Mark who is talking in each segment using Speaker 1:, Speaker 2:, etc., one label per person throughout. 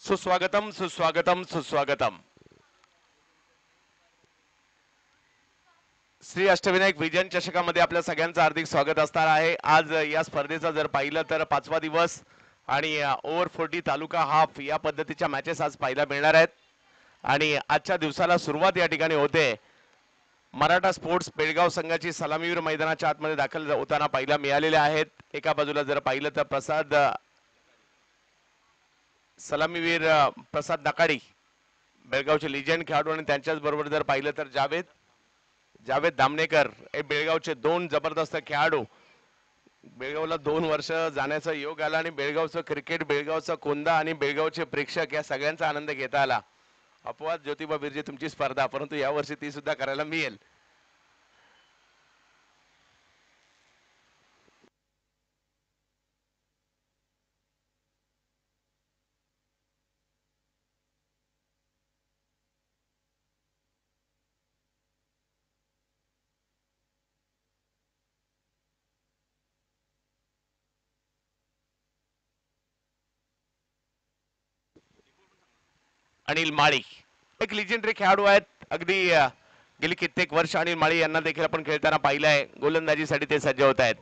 Speaker 1: सुस्वागतम सुस्वागतम सुस्वागतम. श्री अष्टविनायक विजन चषकामध्ये आपल्या सगळ्यांचं हार्दिक स्वागत असणार आहे. आज या स्पर्धेचा जर पाहिलं तर 5वा दिवस आणि ओव्हर 40 तालुका हाफ या पद्धतीच्या मॅचेस आज पाहायला मिळणार आहेत. आणि आजच्या दिवसाला सुरुवात या ठिकाणी होते. मराठा स्पोर्ट्स बेळगाव संघाची सलामीवीर मैदानाच्या आतमध्ये दाखल होताना पाहायला मिळालेले आहेत. एका बाजूला जर पाहिलं तर सलामीवीर प्रसाद नकाडी बेळगावचे लिजेंड खेळाडू आणि त्यांच्याच बरोबर जर पाहिलं तर जावेद दामनेकर हे बेळगावचे दोन जबरदस्त खेळाडू. बेळगावला 2 वर्ष जाण्याचा योग आला आणि बेळगावचं क्रिकेट, बेळगावचा कोंदा आणि बेळगावचे प्रेक्षक या सगळ्यांचा आनंद घेता आला. अपवाद ज्योतिबा बिर्जे तुमची स्पर्धा, परंतु यावर्षी ती सुद्धा करायला मिळेल. अनिल माळी एक लिजेंडरी खेळाडू आहेत. अगदी गेली कित्येक वर्ष अनिल माळी यांना देखील आपण खेळताना पाहिलंय. गोलंदाजीसाठी ते सज्ज होत आहेत.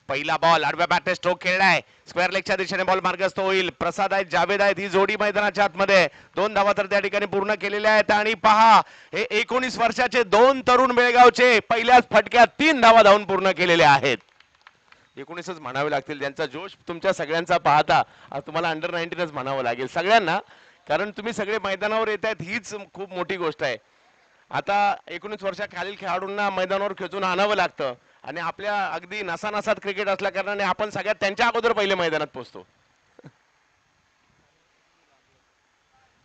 Speaker 1: पहिला बॉल आडव्या बॅटने स्ट्रोक खेळलाय. स्क्वेअर लेगच्या दिशेने बॉल मार्गस्थ होईल. प्रसाद आहेत, जावेद आहेत, ही जोडी मैदानाच्या आतमध्ये 2 धावा तर त्या ठिकाणी पूर्ण केलेल्या आहेत. आणि पहा, हे 19 वर्षाचे 2 तरुण बेळगावचे पहिल्याच फटक्यात 3 धावा धावून पूर्ण केलेल्या आहेत. 19च म्हणावे लागतील. त्यांचा जोश तुमच्या सगळ्यांचा पाहता तुम्हाला अंडर 19च म्हणावं लागेल सगळ्यांना, कारण तुम्ही सगळे मैदानावर येत आहेत हीच खूप मोठी गोष्ट आहे. आता 19 वर्षाखालील खेळाडूंना मैदानावर खेचून आणावं लागतं आणि आपल्या अगदी नसानसात क्रिकेट असल्या कारणाने आपण सगळ्यात त्यांच्या अगोदर पहिले मैदानात पोहोचतो.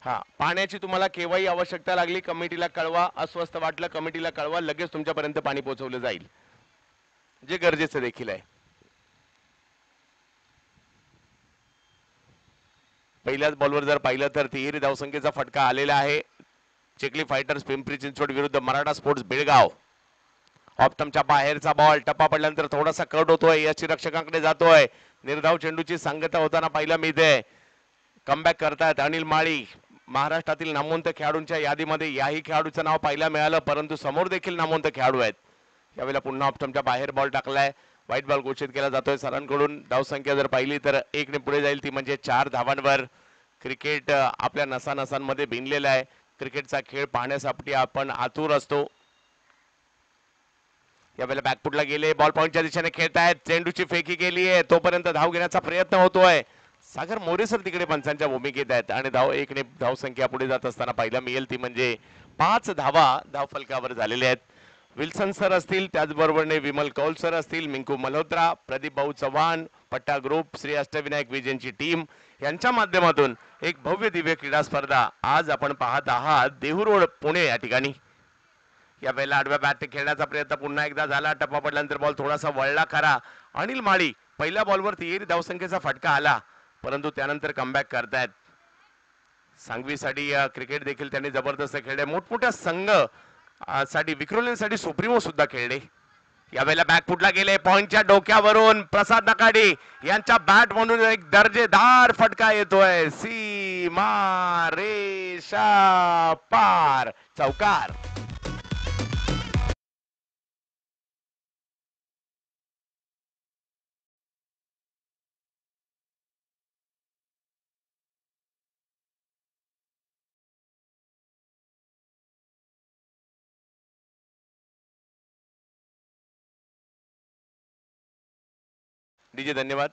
Speaker 1: हा, पाण्याची तुम्हाला केव्हाही आवश्यकता लागली कमिटीला कळवा. अस्वस्थ वाटलं कमिटीला कळवा, लगेच तुमच्यापर्यंत पाणी पोहोचवलं जाईल, जे गरजेचं देखील आहे. पहिल्याच बॉलवर जर पाहिलं तर तिहेरी धावसंख्येचा फटका आलेला आहे. चिखली फायटर्स पिंपरी चिंचवड विरुद्ध मराठा स्पोर्ट्स बेळगाव. ऑप्टमच्या बाहेरचा बॉल टप्पा पडल्यानंतर थोडासा कट होतोय, यष्टी रक्षकांकडे जातोय. निर्धाव चेंडूची सांगता होताना पाहायला मिळते. कमबॅक करतायत अनिल माळी. महाराष्ट्रातील नामवंत खेळाडूंच्या यादीमध्ये याही खेळाडूचं नाव पाहायला मिळालं, परंतु समोर देखील नामवंत खेळाडू आहेत. यावेळेला पुन्हा ऑप्टमच्या बाहेर बॉल टाकलाय. व्हाईट बॉल घोषित केला जातोय सरांकडून. धावसंख्या जर पाहिली तर 1 ने पुढे जाईल, ती म्हणजे 4 धावांवर. क्रिकेट आपल्या नसानसांमध्ये भिनलेला आहे. क्रिकेटचा खेळ पाहण्यासाठी आपण आतुर असतो. यावेळेला बॅकफुटला गेले, बॉल पॉईंटच्या दिशेने खेळतायत. चेंडूची फेकी केली आहे, तोपर्यंत धाव घेण्याचा प्रयत्न होतोय. सागर मोरे सर तिकडे पंचांच्या भूमिकेत आहेत आणि 1 ने धावसंख्या पुढे जात असताना पाहायला मिळेल, ती म्हणजे 5 धावा धावफलकावर झालेल्या आहेत. विल्सन सर असतील, त्याचबरोबरने विमल कौल सर असतील, मिंकू मल्होत्रा, प्रदीप भाऊ चव्हाण, पट्टा ग्रुप, श्री अष्टविनायक विजयची टीम यांच्या माध्यमातून एक भव्य दिव्य क्रीडा स्पर्धा आज आपण पाहत आहात देहू रोड पुणे या ठिकाणी. या वेळेला आडव्या बॅट खेळण्याचा प्रयत्न पुन्हा एकदा झाला. टप्पा पडल्यानंतर बॉल थोडासा वळला खरा. अनिल माळी पहिल्या बॉलवर तिहेरी धावसंख्येचा फटका आला, परंतु त्यानंतर कमबॅक करतायत. सांगवीसाठी क्रिकेट देखील त्यांनी जबरदस्त खेळले. मोठमोठ्या संघ साठी विक्रोलींसाठी सुप्रीमो सुद्धा खेळले. यावेळेला बॅकफुटला गेले, पॉइंटच्या डोक्यावरून प्रसाद नकाडी यांच्या बॅट म्हणून एक दर्जेदार फटका येतोय. सीमा रेषा पार, चौकार. डीजे धन्यवाद.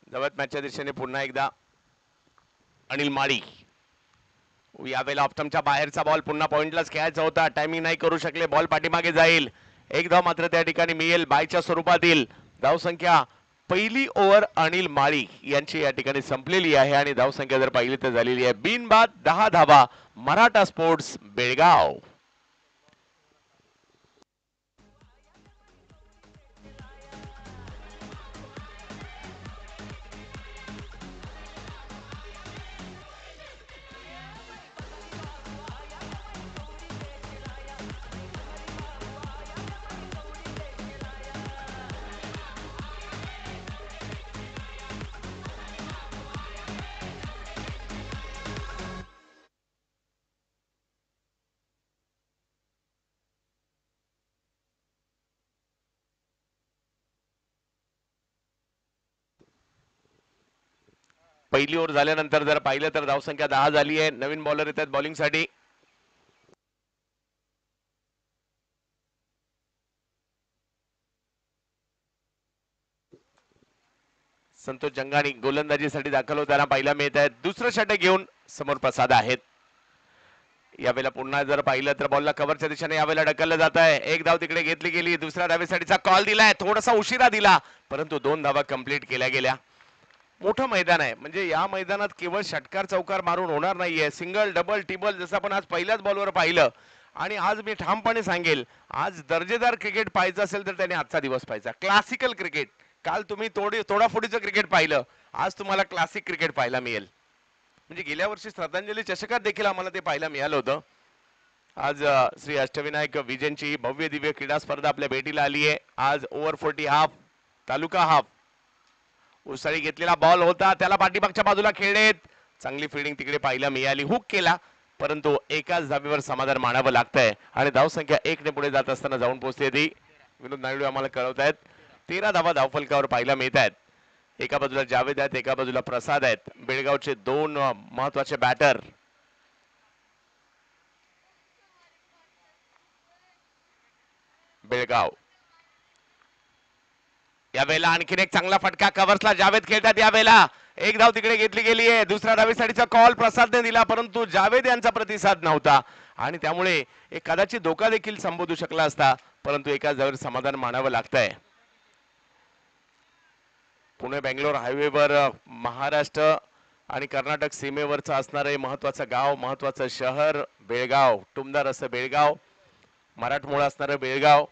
Speaker 1: जवळ मॅचच्या दिशेने पुन्हा एकदा अनिल माळी. यावेळेला ऑप्टमच्या बाहेरचा बॉल पुन्हा पॉइंटलाच खेळायचा होता, टायमिंग नाही करू शकले, बॉल पाठीमागे जाईल. एक धाव मात्र त्या ठिकाणी मिळेल बायच्या स्वरूपातील. धावसंख्या पहिली ओव्हर अनिल माळी यांची या ठिकाणी संपलेली आहे आणि धावसंख्या जर पाहिली तर झालेली आहे बिनबाद 10 धावा मराठा स्पोर्ट्स बेळगाव. पहिली ओव्हर झाल्यानंतर जर पाहिलं तर धावसंख्या 10 झाली आहे. नवीन बॉलर येतात बॉलिंगसाठी. संतोष जंगाणी गोलंदाजीसाठी दाखल होताना पाहिला मिळत आहेत. दुसरं षटक घेऊन समोर प्रसाद आहेत. यावेळेला पुन्हा जर पाहिलं तर बॉलला कव्हरच्या दिशेने यावेळेला ढकललं जात आहे. एक धाव तिकडे घेतली गेली. दुसऱ्या धावेसाठीचा कॉल दिलाय. थोडासा उशिरा दिला परंतु 2 धावा कंप्लीट केल्या गेल्या. मोठं मैदान आहे म्हणजे या मैदानात केवळ षटकार चौकार मारून होणार नाहीये. सिंगल डबल टिबल जसं आपण आज पहिल्याच बॉलवर पाहिलं. आणि आज मी ठामपणे सांगेल आज दर्जेदार क्रिकेट पाहायचं असेल तर त्याने आजचा दिवस पाहायचा. Classical cricket. काल तुम्ही तोडाफोडीचं क्रिकेट पाहिलं. आज तुम्हाला क्लासिक क्रिकेट पाहायला मिळेल. म्हणजे गेल्या वर्षी श्रद्धांजली चषकात देखील आम्हाला ते पाहायला मिळालं होतं. आज श्री अष्टविनायक विजयची भव्य दिव्य क्रीडा स्पर्धा आपल्या भेटीला आली आहे. आज ओव्हर 40 हाफ तालुका हाफ उसळी घेतलेला बॉल होता. त्याला पाठीमागच्या बाजूला खेळलेत. चांगली फिल्डिंग तिकडे पाहायला मिळाली. हुक केला परंतु एकाच धावेवर समाधान मानावं लागतंय आणि धावसंख्या 1 ने पुढे जात असताना जाऊन पोहोचली ती. विनोद नायडू आम्हाला कळवतायत 13 धावा धावफलकावर पाहायला मिळत आहेत. एका बाजूला जावेद आहेत, एका बाजूला प्रसाद आहेत. बेळगावचे 2 महत्वाचे बॅटर. बेळगाव यावेळेला आणखीन एक चांगला फटका कव्हर्सला जावेद खेळतात. यावेळेला एक धाव तिकडे घेतली गेली आहे. दुसऱ्या धावेसाठीचा कॉल प्रसादने दिला परंतु जावेद यांचा प्रतिसाद नव्हता आणि त्यामुळे एक कदाचित धोका देखील संबोधू शकला असता परंतु एका धावेवर समाधान मानावं लागतंय. पुणे बेंगलोर हायवेवर महाराष्ट्र आणि कर्नाटक सीमेवरचं असणारं महत्वाचं गाव, महत्वाचं शहर बेळगाव. टुमदार असं बेळगाव, मराठमोळा असणारं बेळगाव.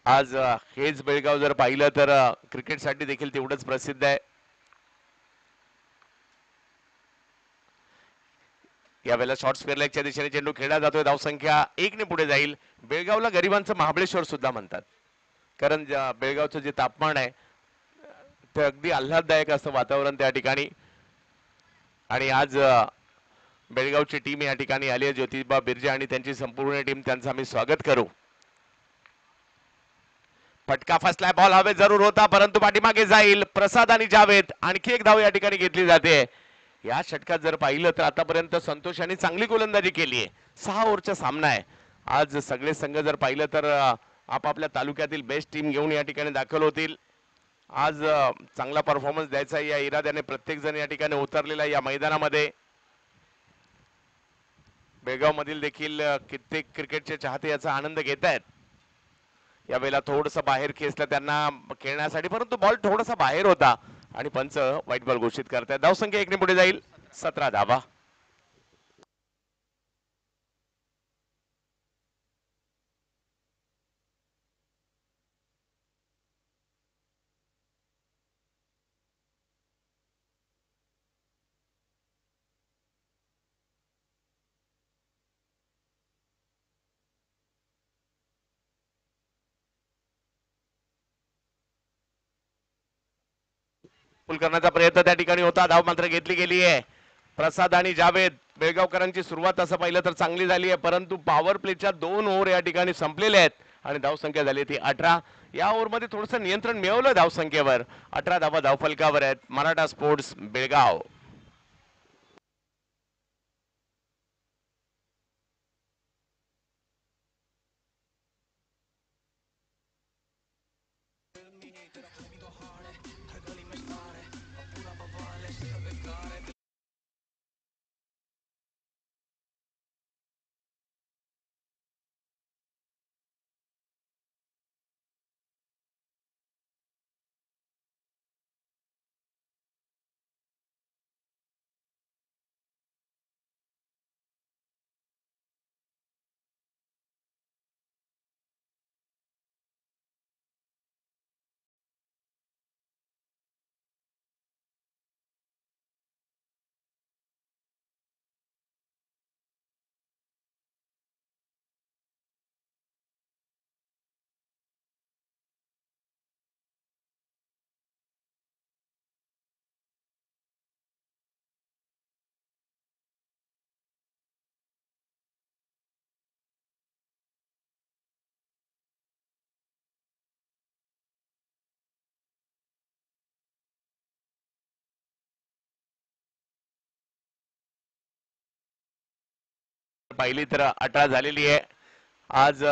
Speaker 1: आज हेच बेळगाव जर पाहिलं तर क्रिकेटसाठी देखील तेवढंच प्रसिद्ध आहे. यावेळेला शॉर्ट स्क्वेअर लेगच्या दिशेने चेंडू खेळला जातोय. धावसंख्या 1 ने पुढे जाईल. बेळगावला गरिबांचं महाबळेश्वर सुद्धा म्हणतात कारण बेळगावचं जे तापमान आहे ते अगदी आल्हाददायक असं वातावरण त्या ठिकाणी. आणि आज बेळगावची टीम या ठिकाणी आली आहे. ज्योतिबा बिर्जे आणि त्यांची संपूर्ण टीम, त्यांचं आम्ही स्वागत करू. फटका फसलाय. बॉल हवे जरूर होता परंतु पाठीमागे जाईल. प्रसाद आणि जावेद आणखी एक धाव या ठिकाणी घेतली जाते. या षटकात जर पाहिलं तर आतापर्यंत संतोष यांनी चांगली गोलंदाजी केली आहे. 6 ओव्हरचा सामना आहे. आज सगळे संघ जर पाहिलं तर आपापल्या तालुक्यातील बेस्ट टीम घेऊन या ठिकाणी दाखल होतील. आज चांगला परफॉर्मन्स द्यायचा या इराद्याने प्रत्येक जण या ठिकाणी उतरलेला या मैदानामध्ये. बेळगाव मधील देखील कित्येक क्रिकेटचे चाहते याचा आनंद घेत आहेत. यावेळेला थोडस बाहेर खेचलं त्यांना खेळण्यासाठी परंतु बॉल थोडासा बाहेर होता आणि पंच व्हाईट बॉल घोषित करतायत. धावसंख्या 1 ने पुढे जाईल. 17 धावा. पूल करण्याचा प्रयत्न त्या ठिकाणी होता. धाव मात्र घेतली गेली आहे. प्रसाद आणि जावेद बेळगावकरांची सुरुवात असं पाहिलं तर चांगली झाली आहे परंतु पॉवर प्लेच्या 2 ओव्हर या ठिकाणी संपलेले आहेत आणि धावसंख्या झाली ती 18. या ओव्हरमध्ये थोडंसं नियंत्रण मिळवलं धावसंख्येवर. 18 धावा धावफलकावर आहेत. मराठा स्पोर्ट्स बेळगाव. पाहिली तर 18 झालेली आहे. आज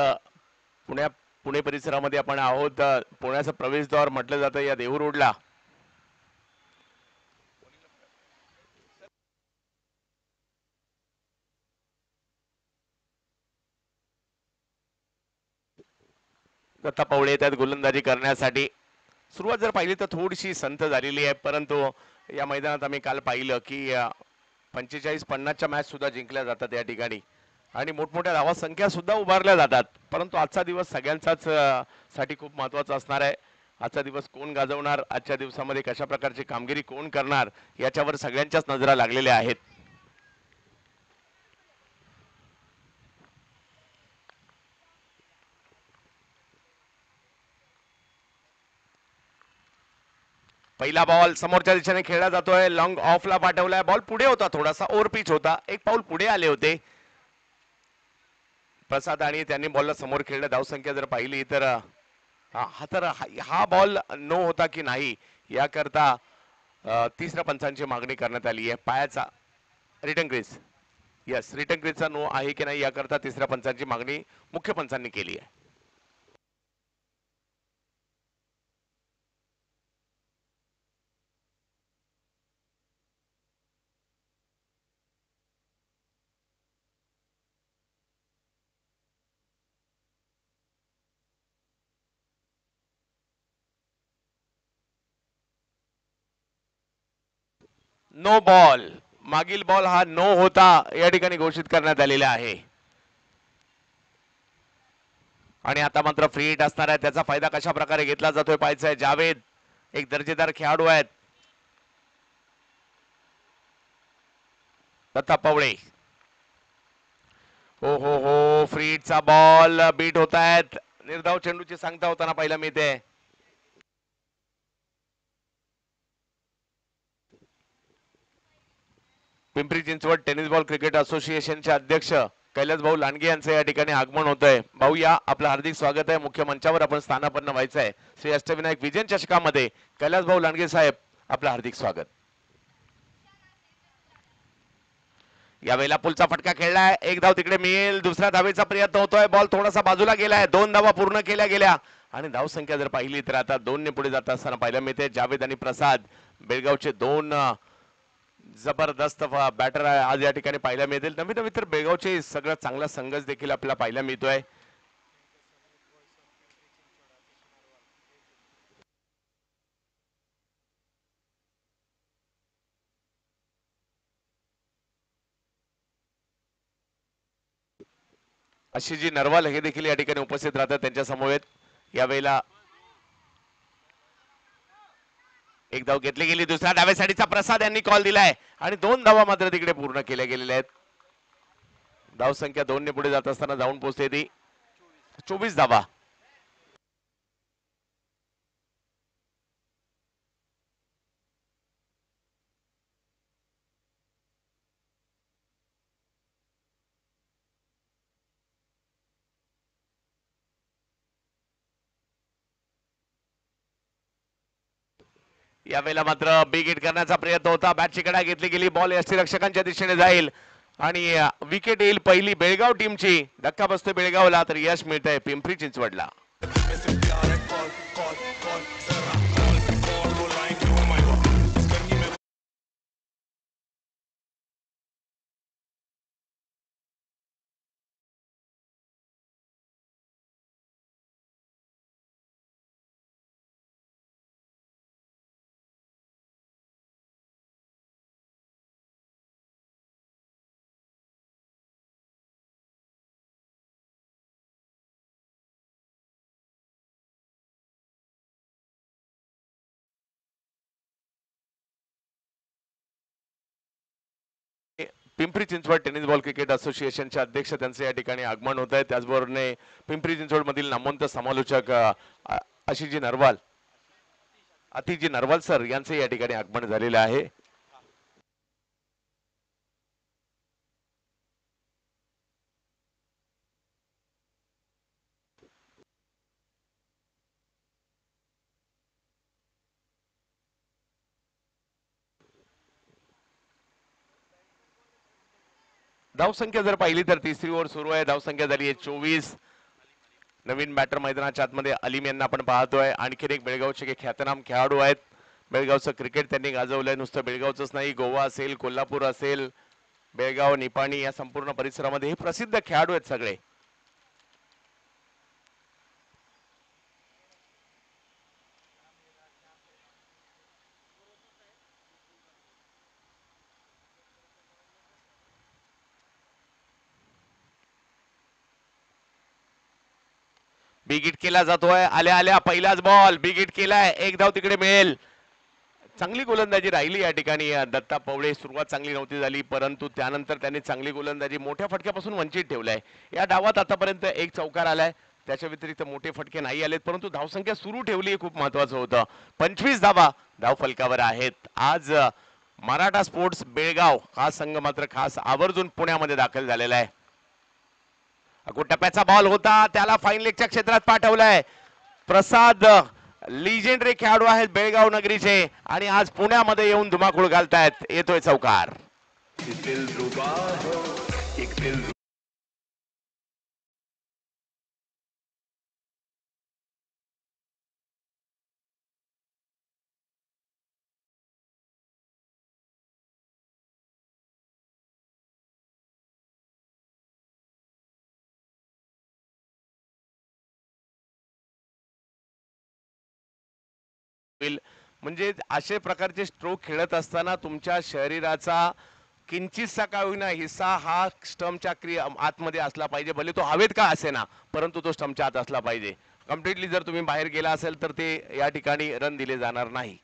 Speaker 1: पुणे परिसरामध्ये आपण आहोत. पुण्याचं प्रवेशद्वार म्हटलं जातं या देहू रोडला. दत्ता पवळे त्यात गोलंदाजी करण्यासाठी. सुरुवात जर पाहिली तर थोडीशी संथ झालेली आहे, परंतु या मैदानात आम्ही काल पाहिलं की 45-50च्या मॅच सुद्धा जिंकल्या जातात या ठिकाणी आणि मोठमोठ्या धावा संख्या सुद्धा उभारल्या जातात. परंतु आजचा दिवस सगळ्यांचाच साठी खूप महत्त्वाचा असणार आहे. आजचा दिवस कोण गाजवणार, आजच्या दिवसामध्ये कशा प्रकारची कामगिरी कोण करणार, याच्यावर सगळ्यांच्याच नजरा लागलेल्या आहेत. पहिला बॉल समोरच्या दिशेने खेळला जातोय. लॉंग ऑफला पाठवलाय. बॉल पुढे होता, थोडासा ओव्हर पिच होता, एक पाऊल पुढे आले होते प्रसाद आणि त्यांनी बॉलला समोर खेळलं. धावसंख्या जर पाहिली तर हा बॉल नो होता की नाही याकरता तिसऱ्या पंचांची मागणी करण्यात आली आहे. पायाचा रिटर्न क्रीज, यस, रिटर्न क्रीजचा नो आहे की नाही याकरता तिसऱ्या पंचांची मागणी मुख्य पंचांनी केली आहे. नो बॉल, मागील बॉल हा नो होता या ठिकाणी घोषित करण्यात आलेला आहे. आणि आता मात्र फ्री हिट असणार आहे. त्याचा फायदा कशा प्रकारे घेतला जातोय पाहायचा आहे. जावेद एक दर्जेदार खेळाडू आहेत. दत्ता पवळे, हो, फ्री हिटचा बॉल बीट होत आहेत. निर्धाव चेंडूची सांगता होताना पाहिलं मिळते. Pimpri Chinchwad tennis ball cricket असोसिएशनचे अध्यक्ष कैलास भाऊ लांडगे यांचं या ठिकाणी आगमन होत आहे. भाऊ या, आपलं हार्दिक स्वागत आहे. मुख्य मंचावर आपण स्थानापन्न व्हायचं आहे. श्री अष्टविनायक विजय चषकामध्ये कैलास भाऊ लांडगे साहेब, आपलं हार्दिक स्वागत. यावेळेला पुलचा फटका खेळलाय. एक धाव तिकडे मिळेल. दुसऱ्या धावेचा प्रयत्न होतोय. बॉल थोडासा बाजूला गेलाय. 2 धावा पूर्ण केल्या गेल्या आणि धाव संख्या जर पाहिली तर आता 2 ने पुढे जात असताना पाहायला मिळते. जावेद आणि प्रसाद बेळगावचे दोन जबरदस्त बॅटर आज या ठिकाणी पाहायला मिळतील. नवीन नवीन तर बेळगावचे सगळ्यात चांगला संघच देखील आपल्याला पाहायला मिळतोय. अशी जी नरवाल हे देखील या ठिकाणी उपस्थित राहतात त्यांच्या समवेत. यावेळेला एक धाव घेतली गेली. दुसऱ्या धावेसाठीचा प्रसाद यांनी कॉल दिलाय आणि 2 धावा मात्र तिकडे पूर्ण केल्या गेलेल्या आहेत. धाव संख्या 2 ने पुढे जात असताना जाऊन पोहोचते ती 24 धावा. यावेळेला मात्र बिग हिट करण्याचा प्रयत्न होता. बॅटची कडा घेतली गेली. बॉल यष्टीरक्षकांच्या दिशेने जाईल आणि विकेट येईल पहिली बेळगाव टीमची. धक्का बसतोय बेळगावला तर यश मिळतंय पिंपरी चिंचवडला. Pimpri Chinchwad tennis ball cricket असोसिएशनचे अध्यक्ष त्यांचे या ठिकाणी आगमन होत आहे. त्याचबरोबर पिंपरी चिंचवड मधील नामवंत समालोचक आशिषजी नरवाल, अतिजी नरवाल सर यांचे या ठिकाणी आगमन झालेले आहे. धावसंख्या जर पाहिली तर तिसरी ओव्हर सुरू आहे, धावसंख्या झाली आहे 24. नवीन बॅटर मैदानाच्या आतमध्ये अलीम यांना आपण पाहतोय. आणखीन एक बेळगावचे ख्यातनाम खेळाडू आहेत. बेळगावचं क्रिकेट त्यांनी गाजवलंय. नुसतं बेळगावचंच नाही, गोवा असेल, कोल्हापूर असेल, बेळगाव, निपाणी या संपूर्ण परिसरामध्ये हे प्रसिद्ध खेळाडू आहेत सगळे. बिग हिट केला जातोय. आल्या आल्या पहिलाच बॉल बिग हिट केलाय. एक धाव तिकडे मिळेल. चांगली गोलंदाजी राहिली या ठिकाणी. दत्ता पवळे सुरुवात चांगली नव्हती झाली, परंतु त्यानंतर त्यांनी चांगली गोलंदाजी मोठ्या फटक्यापासून वंचित ठेवलाय. या डावात आतापर्यंत एक चौकार आलाय, त्याच्या व्यतिरिक्त मोठे फटके नाही आलेत, परंतु धावसंख्या सुरू ठेवली, खूप महत्वाचं होतं. 25 धावा धाव फलकावर आहेत. आज मराठा स्पोर्ट्स बेळगाव हा संघ मात्र खास आवर्जून पुण्यामध्ये दाखल झालेला आहे. टप्प्याचा बॉल होता, त्याला फाईन लेगच्या क्षेत्रात पाठवलाय. प्रसाद लिजेंडरी खेळाडू आहेत बेळगाव नगरीचे आणि आज पुण्यामध्ये येऊन धुमाकूळ घालतायत. येतोय चौकार. म्हणजे असे प्रकारचे स्ट्रोक खेळत असताना तुमच्या शरीराचा किंचितसा का होईना हिस्सा हा स्टंपच्या आतमध्ये असला पाहिजे. भले तो हवेत का असेना, परंतु तो स्टंपच्या आत असला पाहिजे. कम्प्लिटली जर तुम्ही बाहेर गेला असेल तर ते या ठिकाणी रन दिले जाणार नाही.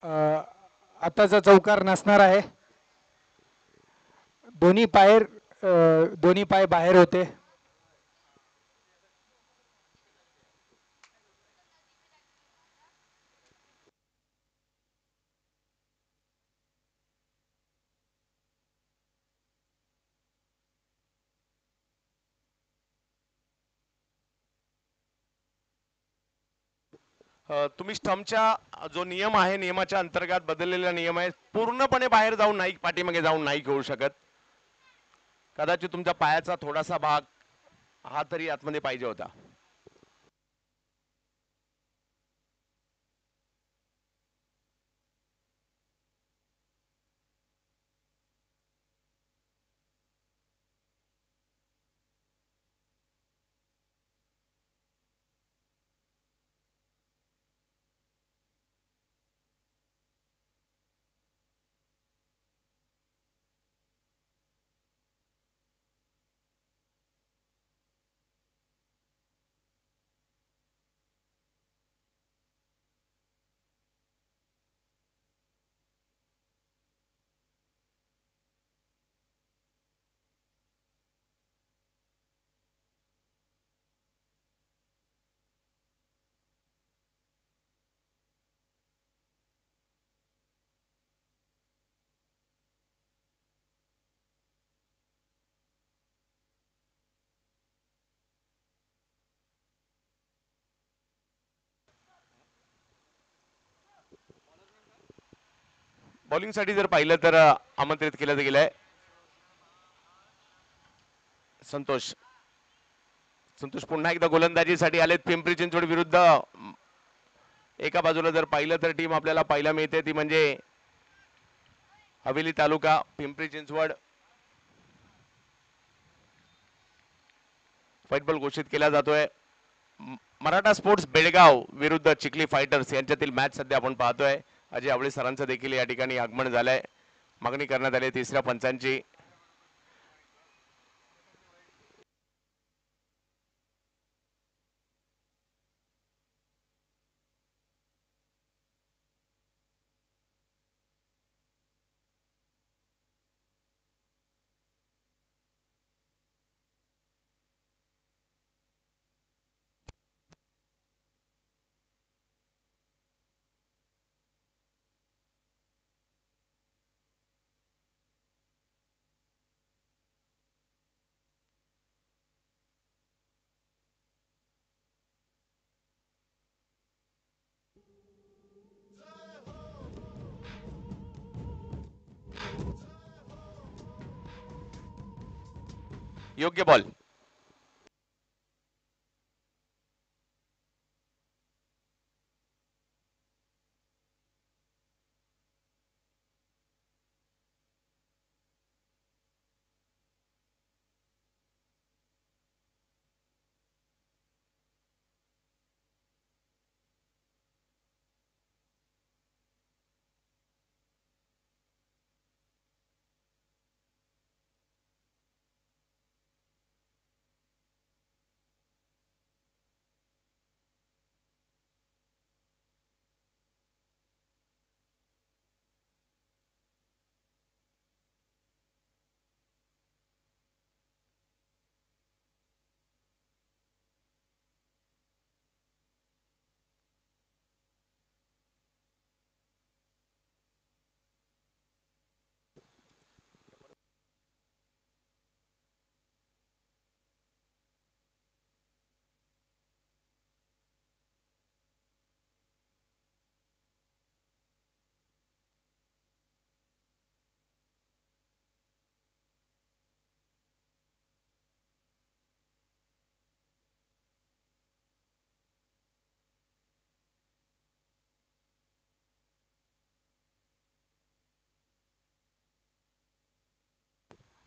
Speaker 2: आताचा चौकार नसणार आहे. दोन्ही पाय दोन्ही पाय बाहेर होते.
Speaker 1: तुम्ही स्टंपच्या जो नियम आहे नियमाच्या अंतर्गत बदललेला नियम आहे पूर्णपणे बाहेर जाऊन नाही पाठीमागे जाऊन नाही खेळू शकत. कदाचित तुमच्या पायाचा थोडासा भाग हा तरी आतमध्ये पाहिजे होता. बॉलिंगसाठी जर पाहिलं तर आमंत्रित केलं गेलंय संतोष. संतोष पुन्हा एकदा गोलंदाजीसाठी आलेत पिंपरी चिंचवड विरुद्ध. एका बाजूला जर पाहिलं तर टीम आपल्याला पाहायला मिळते ती म्हणजे हवेली तालुका पिंपरी चिंचवड. व्हाईट बॉल घोषित केला जातोय. मराठा स्पोर्ट्स बेळगाव विरुद्ध चिखली फायटर्स यांच्यातील मॅच सध्या आपण पाहतोय. अजय आवळे सरांचं देखील या ठिकाणी आगमन झालंय. मागणी करण्यात आली तिसऱ्या पंचांची. योग्य बॉल.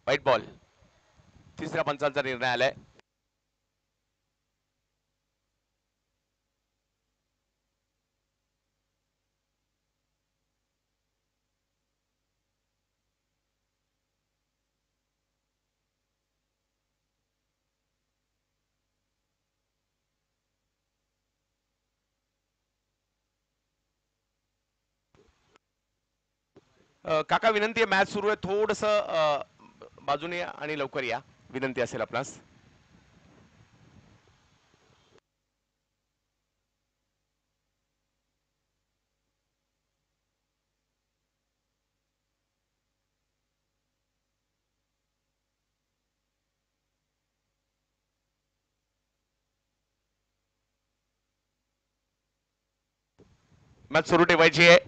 Speaker 1: White ball. तिसऱ्या पंचांचा निर्णय आलाय. काका विनंती आहे, मॅच सुरू आहे, थोडस बाजूने या आणि लवकर या, विनंती असेल आपणास. मॅच सुरू ठेवायची आहे.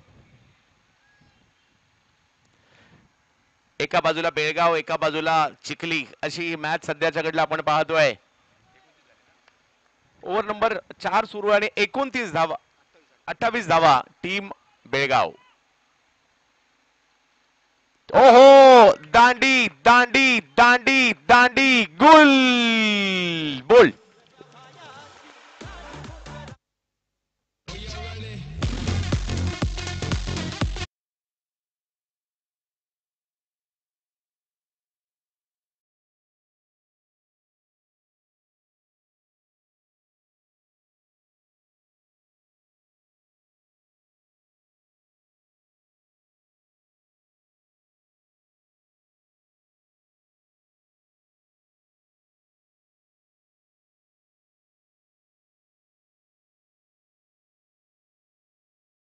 Speaker 1: एका बाजूला बेळगाव, एका बाजूला चिखली, अशी ही मॅच सध्याच्या घडीला आपण पाहतोय. ओव्हर नंबर 4 सुरू आहे आणि 29 धावा, 28 धावा टीम बेळगाव. ओहो, दांडी दांडी दांडी दांडी, गुल बोल.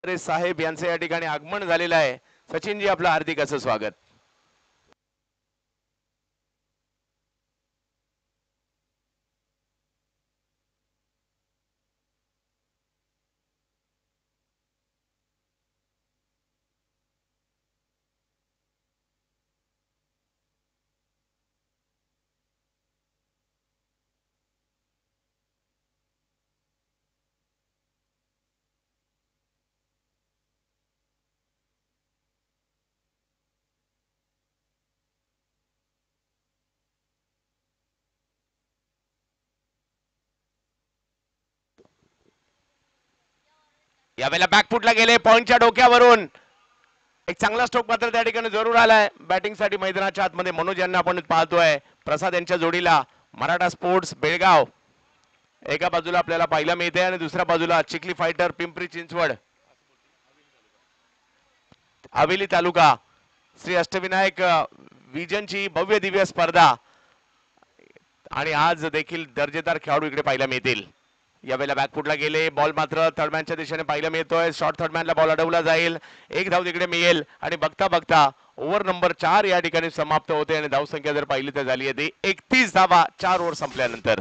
Speaker 1: साहेब यांचे या ठिकाणी आगमन झालेलं आहे. सचिनजी, आपलं हार्दिक असं स्वागत. यावेळेला बॅकफुटला गेले, पॉइंटच्या डोक्यावरून एक चांगला स्ट्रोक मात्र त्या ठिकाणी जरूर आलाय. बॅटिंग साठी मैदानाच्या आतमध्ये मनोज यांना आपण पाहतोय. प्रसाद यांच्या जोडीला मराठा स्पोर्ट्स बेळगाव एका बाजूला आपल्याला पाहायला मिळते आणि दुसऱ्या बाजूला चिखली फायटर पिंपरी चिंचवड, हवेली तालुका, श्री अष्टविनायक विजनची भव्य दिव्य स्पर्धा. आणि आज देखील दर्जेदार खेळाडू इकडे पाहायला मिळतील. यावेळेला बॅकफुटला गेले, बॉल मात्र थर्डमॅनच्या दिशेने पाहायला मिळतोय. शॉर्ट थर्डमॅनला बॉल अडवला जाईल, एक धाव तिकडे मिळेल आणि बघता बघता ओव्हर नंबर 4 या ठिकाणी समाप्त होते आणि धावसंख्या जर पाहिली तर झाली आहे ती 31 धावा 4 ओव्हर संपल्यानंतर.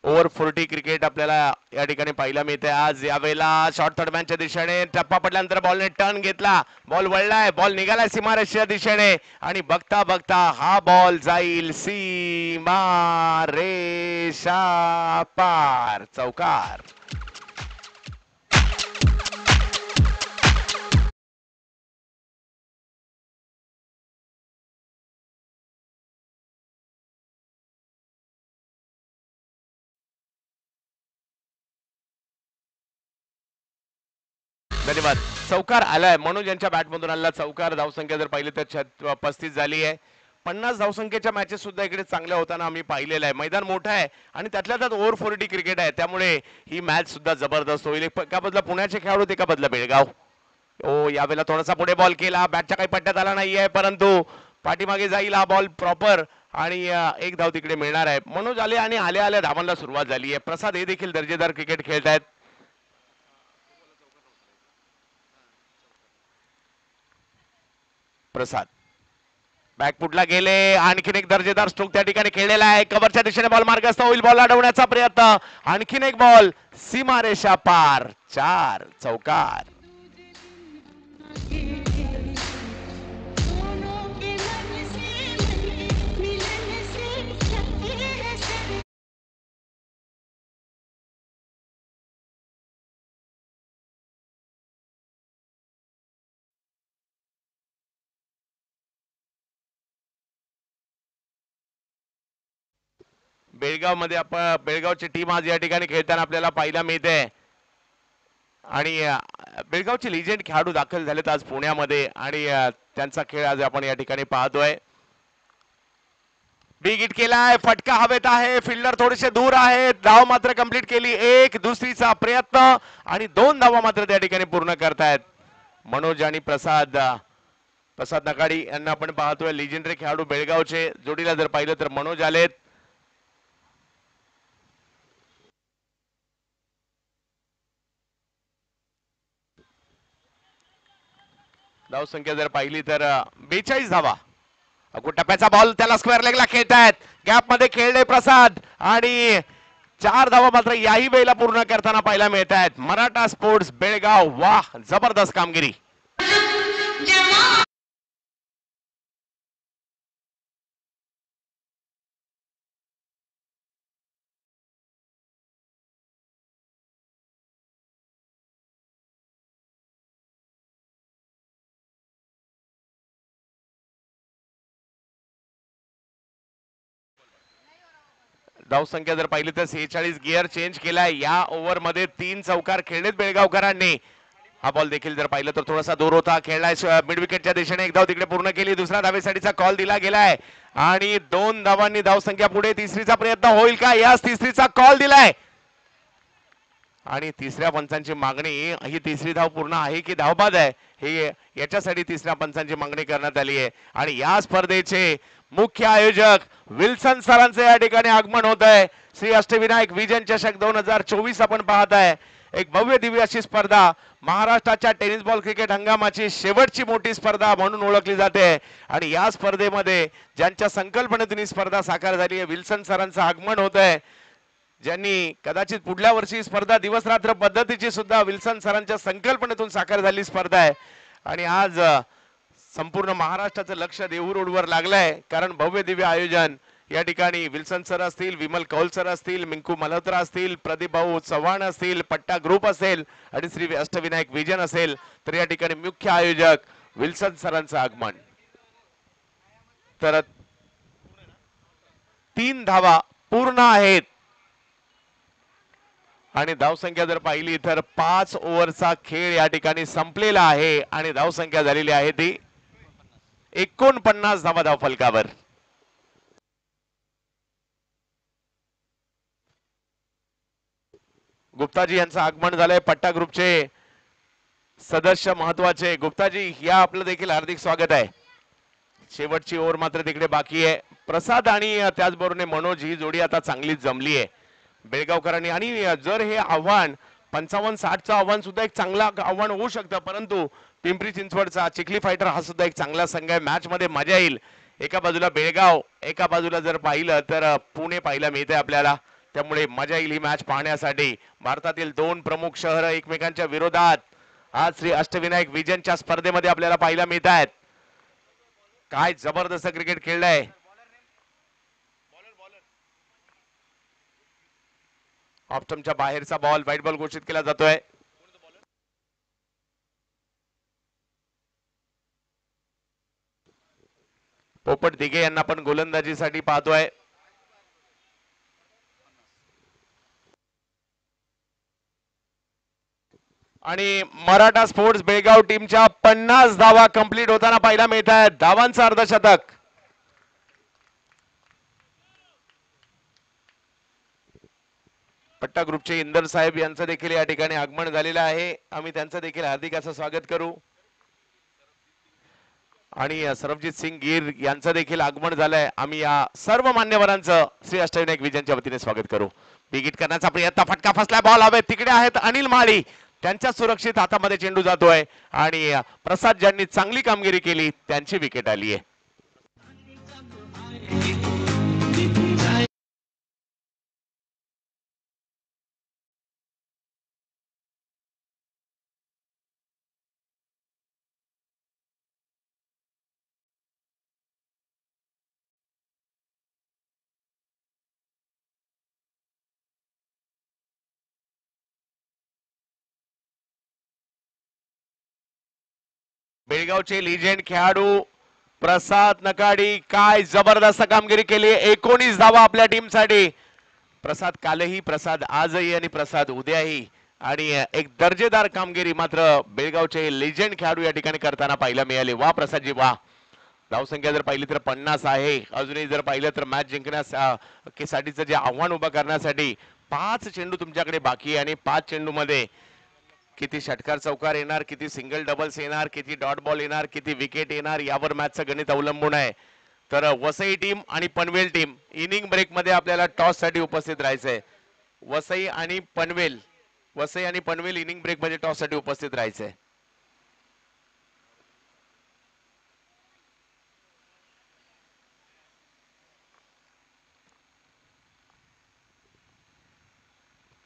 Speaker 1: ओव्हर 40 क्रिकेट आपल्याला या ठिकाणी पाहायला मिळते आज. यावेळेला शॉर्ट थर्डमॅनच्या दिशेने टप्पा पडल्यानंतर बॉलने टर्न घेतला, बॉल वळलाय, बॉल निघालाय सीमारेषेच्या दिशेने आणि बघता बघता हा बॉल जाईल सीमा रेषा पार, चौकार. धन्यवाद. चौकार आलाय, मनोज यांच्या बॅटमधून आला चौकार. धावसंख्या जर पाहिली तर 35 झाली आहे. 50 धावसंख्येच्या मॅचेस सुद्धा इकडे चांगल्या होताना आम्ही पाहिलेलं आहे. मैदान मोठं आहे आणि त्यातल्या त्यात ओव्हर 40 क्रिकेट आहे, त्यामुळे ही मॅच सुद्धा जबरदस्त होईल. एका बदला पुण्याचे खेळाडू, एका बदला बेळगाव. ओ, यावेळेला थोडासा पुढे बॉल केला, बॅटच्या काही पट्ट्यात आला नाहीये, परंतु पाठीमागे जाईल हा बॉल प्रॉपर आणि एक धाव तिकडे मिळणार आहे. मनोज आले आणि आल्या आल्या धावांना सुरुवात झाली आहे. प्रसाद हे देखील दर्जेदार क्रिकेट खेळत आहेत. प्रसाद बॅकफुटला गेले, आणखीन एक दर्जेदार स्ट्रोक त्या ठिकाणी खेळलेला आहे. कव्हरच्या दिशेने बॉल मार्गस्थ होईल, बॉल अडवण्याचा प्रयत्न, आणखीन एक बॉल सीमारेषा पार, 4 चौकार. बेळगाव मध्ये आपण बेळगावची टीम आज या ठिकाणी खेळताना आपल्याला पाहायला मिळते आणि बेळगावचे लिजेंड खेळाडू दाखल झालेत आज पुण्यामध्ये आणि त्यांचा खेळ आज आपण या ठिकाणी पाहतोय. बिग हिट केलाय, फटका हवेत आहे, फिल्डर थोडेसे दूर आहेत, धाव मात्र कंप्लीट केली, एक दुसरीचा प्रयत्न आणि 2 धावा मात्र त्या ठिकाणी पूर्ण करतायत मनोज आणि प्रसाद नकाडी यांना आपण पाहतोय. लिजेंडरी खेळाडू बेळगावचे जोडीला जर पाहिलं तर मनोज आलेत. धाव संख्या जर पाहिली तर 42 धावा. टप्प्याचा बॉल त्याला स्क्वेअर लेगला खेळतायत, गॅप मध्ये खेळले प्रसाद आणि 4 धावा मात्र याही वेळेला पूर्ण करताना पाहायला मिळत आहेत. मराठा स्पोर्ट्स बेळगाव, वाह जबरदस्त कामगिरी. धाव संख्या जर पाहिली तर 46, गिअर चेंज केलाय. या ओव्हर मध्ये 3 चौकार खेळलेत बेळगावकरांनी. हा बॉल देखील जर पाहिलं तर थोडासा दूर होता, खेळलाय मिड विकेटच्या दिशेने, एक धाव तिकडे पूर्ण केली, दुसऱ्या धावेसाठीचा कॉल दिला गेलाय आणि 2 धावांनी धाव संख्या पुढे. तिसरीचा प्रयत्न होईल का? यास तिसरीचा कॉल दिलाय आणि तिसऱ्या पंचांची मागणी, ही तिसरी धाव पूर्ण आहे की धावबाद आहे हे याच्यासाठी तिसऱ्या पंचांची मागणी करण्यात आली आहे. आणि या स्पर्धेचे मुख्य आयोजक विल्सन सरांचे या ठिकाणी आगमन होत आहे. श्री अष्टविनायक विजन चषक 2024 आपण पाहत आहे. एक भव्य दिव्य अशी स्पर्धा, महाराष्ट्राच्या टेनिस बॉल क्रिकेट हंगामाची शेवटची मोठी स्पर्धा म्हणून ओळखली जाते आणि या स्पर्धेमध्ये ज्यांच्या संकल्पनेतून ही स्पर्धा साकार झाली आहे, विल्सन सरांचं आगमन होत आहे, ज्यांनी कदाचित पुढल्या वर्षी स्पर्धा दिवस रात्र पद्धतीची सुद्धा विल्सन सरांच्या संकल्पनेतून साकार झाली स्पर्धा आहे. आणि आज संपूर्ण महाराष्ट्राचं लक्ष देहू रोडवर लागलंय, कारण भव्य दिव्य आयोजन या ठिकाणी विल्सन सर असतील, विमल कौल सर असतील, मिंकू मल्होत्रा असतील, प्रदीप भाऊ चव्हाण असतील, पट्टा ग्रुप असेल आणि श्री अष्टविनायक विजन असेल, तर या ठिकाणी मुख्य आयोजक विल्सन सरांचं आगमन. तर 3 धावा पूर्ण आहेत आणि धावसंख्या जर पाहिली तर 5 ओव्हरचा खेळ या ठिकाणी संपलेला आहे आणि धावसंख्या झालेली आहे ती 49 धावा धावफलकावर. गुप्ताजी यांचं आगमन झालंय, पट्टा ग्रुपचे सदस्य महत्वाचे. गुप्ताजी या आपलं देखील हार्दिक स्वागत आहे. शेवटची ओव्हर मात्र तिकडे बाकी आहे. प्रसाद आणि त्याचबरोबर मनोज ही जोडी आता चांगलीच जमली आहे बेळगावकरांनी. आणि जर हे आव्हान 55-60चं आव्हान सुद्धा एक चांगला आव्हान होऊ शकतं, परंतु पिंपरी चिंचवडचा चिखली फायटर हा सुद्धा एक चांगला संघ आहे. मॅच मध्ये मजा येईल. एका बाजूला बेळगाव, एका बाजूला जर पाहिलं तर पुणे पाहायला मिळते आपल्याला, त्यामुळे मजा येईल ही मॅच पाहण्यासाठी. भारतातील 2 प्रमुख शहर एकमेकांच्या विरोधात आज श्री अष्टविनायक विजनच्या स्पर्धेमध्ये आपल्याला पाहायला मिळत आहेत. काय जबरदस्त क्रिकेट खेळलंय. ऑप्टमच्या बाहेरचा बॉल, व्हाईट बॉल घोषित केला जातोय. पोपट दिघे यांना पण गोलंदाजीसाठी पाहतोय. आणि मराठा स्पोर्ट्स बेळगाव टीमच्या 50 धावा कंप्लीट होताना पाहायला मिळत आहेत. धावांचं अर्धशतक. पट्टा ग्रुपचे इंदर साहेब यांचं देखील या ठिकाणी आगमन झालेलं आहे. आम्ही त्यांचं देखील हार्दिक असं स्वागत करू. आणि सरबजीत सिंग गिर यांचं देखील आगमन झालंय. आम्ही या सर्व मान्यवरांचं श्री अष्टविनायक विजनच्या वतीने स्वागत करू. बिगिट करण्याचा प्रयत्न, फटका फसला, बॉल हवे तिकडे आहेत अनिल माळी, त्यांच्या सुरक्षित हातामध्ये चेंडू जातोय आणि प्रसाद ज्यांनी चांगली कामगिरी केली त्यांची विकेट आली आहे. बेळगावचे लिजेंड खेळाडू प्रसाद नकाडी काय जबरदस्त कामगिरी केली. 19 धावा आपल्या टीमसाठी. प्रसाद कालही, प्रसाद आजही आणि प्रसाद उद्याही. आणि एक दर्जेदार कामगिरी मात्र बेळगावचे लिजेंड खेळाडू या ठिकाणी करताना पाहायला मिळाले. वा प्रसादजी वा. धावसंख्या जर पाहिली तर 50 आहे. अजूनही जर पाहिलं तर मॅच जिंकण्यास साठीचं जे आव्हान उभं करण्यासाठी 5 चेंडू तुमच्याकडे बाकी आहे आणि 5 चेंडू मध्ये किती षटकार चौकार येणार, किती सिंगल डबल्स येणार, किती डॉट बॉल येणार, किती विकेट येणार यावर मॅचचं गणित अवलंबून आहे. तर वसई टीम आणि पनवेल टीम इनिंग ब्रेक मध्ये आपल्याला टॉस साठी उपस्थित राहायचंय. वसई आणि पनवेल इनिंग ब्रेक मध्ये टॉस साठी उपस्थित राहायचंय.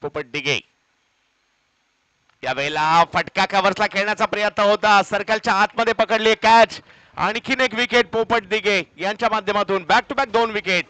Speaker 1: पोपट दिघे यावेळेला फटका कव्हर्सला खेळण्याचा प्रयत्न होता. सर्कलच्या आतमध्ये पकडली कॅच. आणखीन एक विकेट पोपट दिघे यांच्या माध्यमातून. Back to back 2 wicket.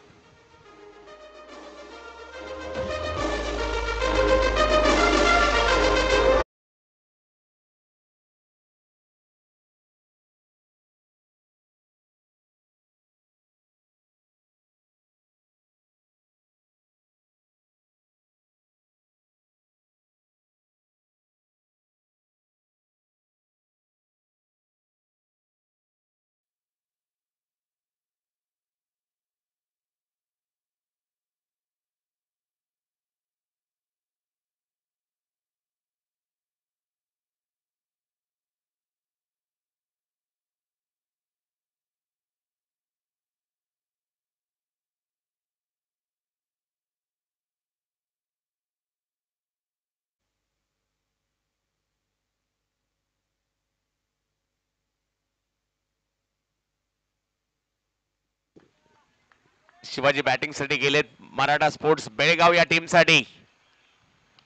Speaker 1: Shivaji batting साठी गेलेत. मराठा स्पोर्ट्स बेळगाव या टीम साठी.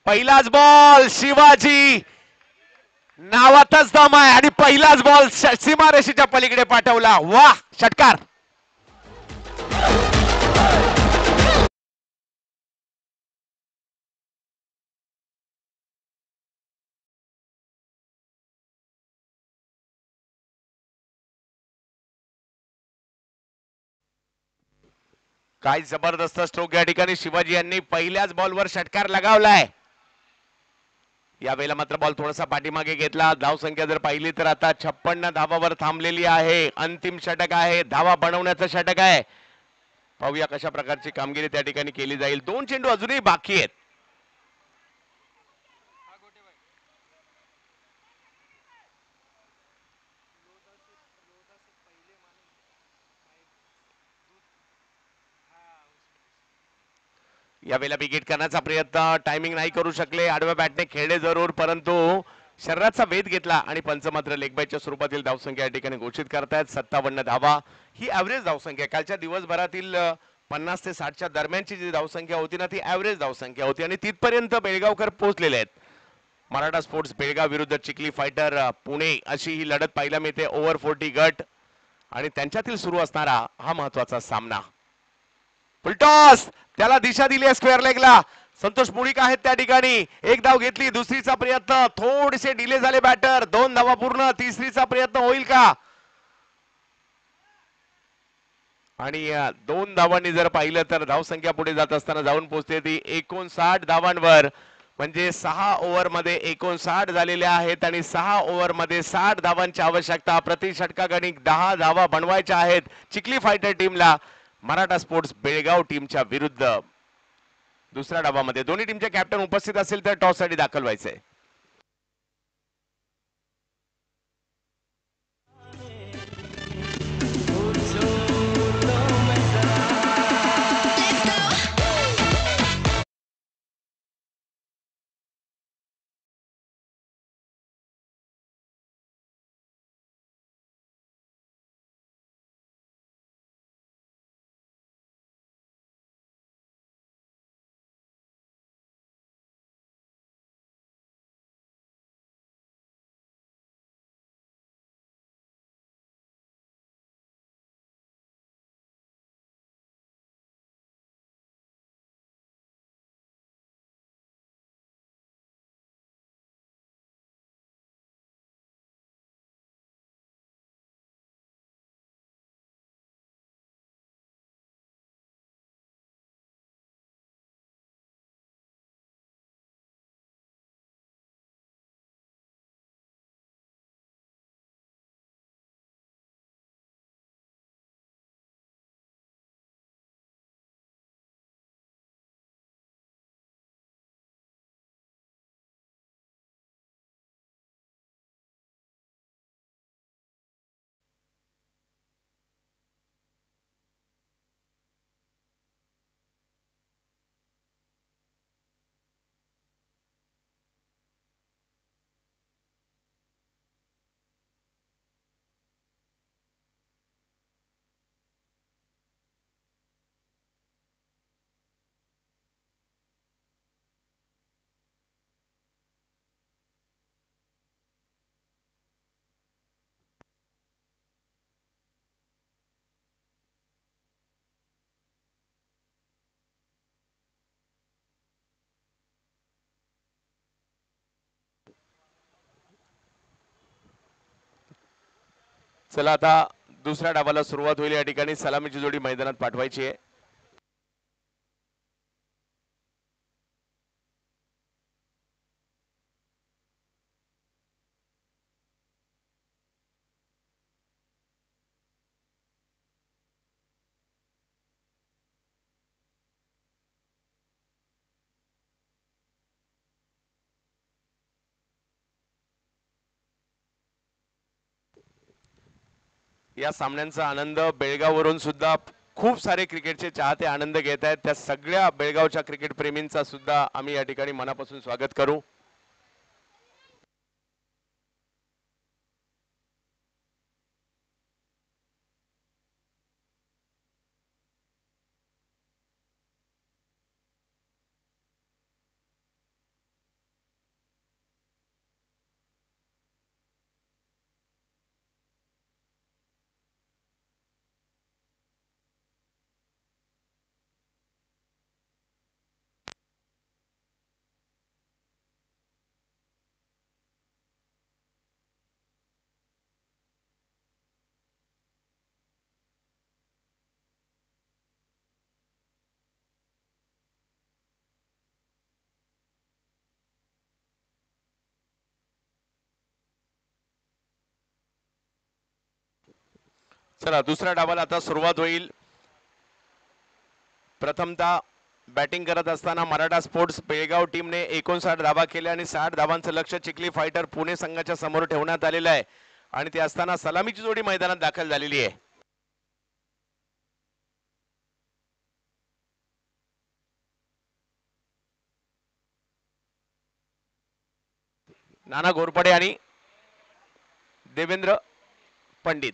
Speaker 1: पहिलाच बॉल शिवाजी नावातच दम आहे आणि पहिलाच बॉल सीमारेषेच्या पलीकडे पाठवला. वाह षटकार. काय जबरदस्त स्ट्रोक या ठिकाणी शिवाजी यांनी पहिल्याच बॉलवर षटकार लगावलाय. यावेळेला मात्र बॉल थोडासा पाठीमागे घेतला. धावसंख्या जर पाहिली तर आता 56 धावावर थांबलेली आहे. अंतिम षटक आहे, धावा बनवण्याचं षटक आहे. पाहूया कशा प्रकारची कामगिरी त्या ठिकाणी केली जाईल. 2 चेंडू अजूनही बाकी आहेत. यावेळेला विकेट करण्याचा प्रयत्न टायमिंग नाही करू शकले. आडव्या बॅटने खेळले जरूर, परंतु शरीराचा वेध घेतला आणि पंच मात्र लेगबायच्या स्वरूपातील धावसंख्या या ठिकाणी घोषित करतायत. 57 धावा ही ॲव्हरेज धावसंख्या. कालच्या दिवसभरातील 50 ते 60च्या दरम्यानची जी धावसंख्या होती ना ती ॲव्हरेज धावसंख्या होती आणि तिथपर्यंत बेळगावकर पोहोचलेले आहेत. मराठा स्पोर्ट्स बेळगाव विरुद्ध चिखली फायटर पुणे अशी ही लढत पाहायला मिळते. ओव्हर 40 गट आणि त्यांच्यातील सुरू असणारा हा महत्वाचा सामना. फुलटॉस त्याला दिशा दिली आहे स्क्वेअर लेगला. संतोष मुळीक आहेत त्या ठिकाणी. एक धाव घेतली, दुसरीचा प्रयत्न थोडेसे डिले झाले बॅटर. 2 धावा पूर्ण. तिसरीचा प्रयत्न होईल का? आणि 2 धावांनी जर पाहिलं तर धावसंख्या पुढे जात असताना जाऊन पोहोचते ती 59 धावांवर. म्हणजे 6 ओव्हर मध्ये 59 झालेल्या आहेत आणि 6 ओव्हर मध्ये 60 धावांची आवश्यकता. प्रति षटकागणिक 10 धावा बनवायच्या आहेत चिखली फायटर टीमला. मराठा स्पोर्ट्स बेळगाव टीमच्या विरुद्ध दुसऱ्या डावामध्ये दोन्ही टीमचे कॅप्टन उपस्थित असेल तर टॉस साठी दाखल व्हायचंय. चला आता दुसऱ्या डावाला सुरुवात होईल. या ठिकाणी सलामीची जोडी मैदानात पाठवायची आहे. या सामन्यांचा आनंद बेळगाववरून सुद्धा खूप सारे क्रिकेटचे चाहते आनंद घेत आहेत. त्या सगळ्या बेळगावच्या क्रिकेट प्रेमींचा सुद्धा आम्ही या ठिकाणी मनापासून स्वागत करू. चला दुसऱ्या डावाला आता सुरुवात होईल. प्रथमतः बॅटिंग करत असताना मराठा स्पोर्ट्स बेळगाव टीमने 59 धावा केल्या आणि 60 धावांचं लक्ष चिखली फायटर पुणे संघाच्या समोर ठेवण्यात आलेलं आहे. आणि ते असताना सलामीची जोडी मैदानात दाखल झालेली आहे. नाना घोरपडे आणि देवेंद्र पंडित.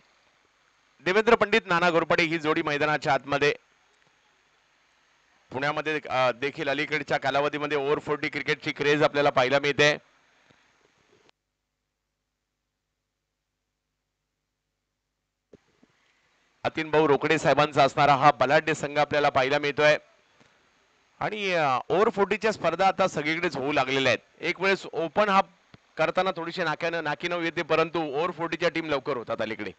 Speaker 1: देवेंद्र पंडित नाना घोरपडे ही जोडी मैदानाच्या आतमध्ये. पुण्यामध्ये देखील अलीकडच्या कालावधीमध्ये ओव्हर 40 क्रिकेटची क्रेज आपल्याला पाहायला मिळते. अतिन भाऊ रोकडे साहेबांचा असणारा हा बलाढ्य संघ आपल्याला पाहायला मिळतोय. आणि ओव्हर 40च्या स्पर्धा आता सगळीकडेच होऊ लागलेल्या आहेत. एक वेळेस ओपन हा करताना थोडीशी नाकीनऊ येते, परंतु ओव्हर 40च्या टीम लवकर होतात अलीकडे.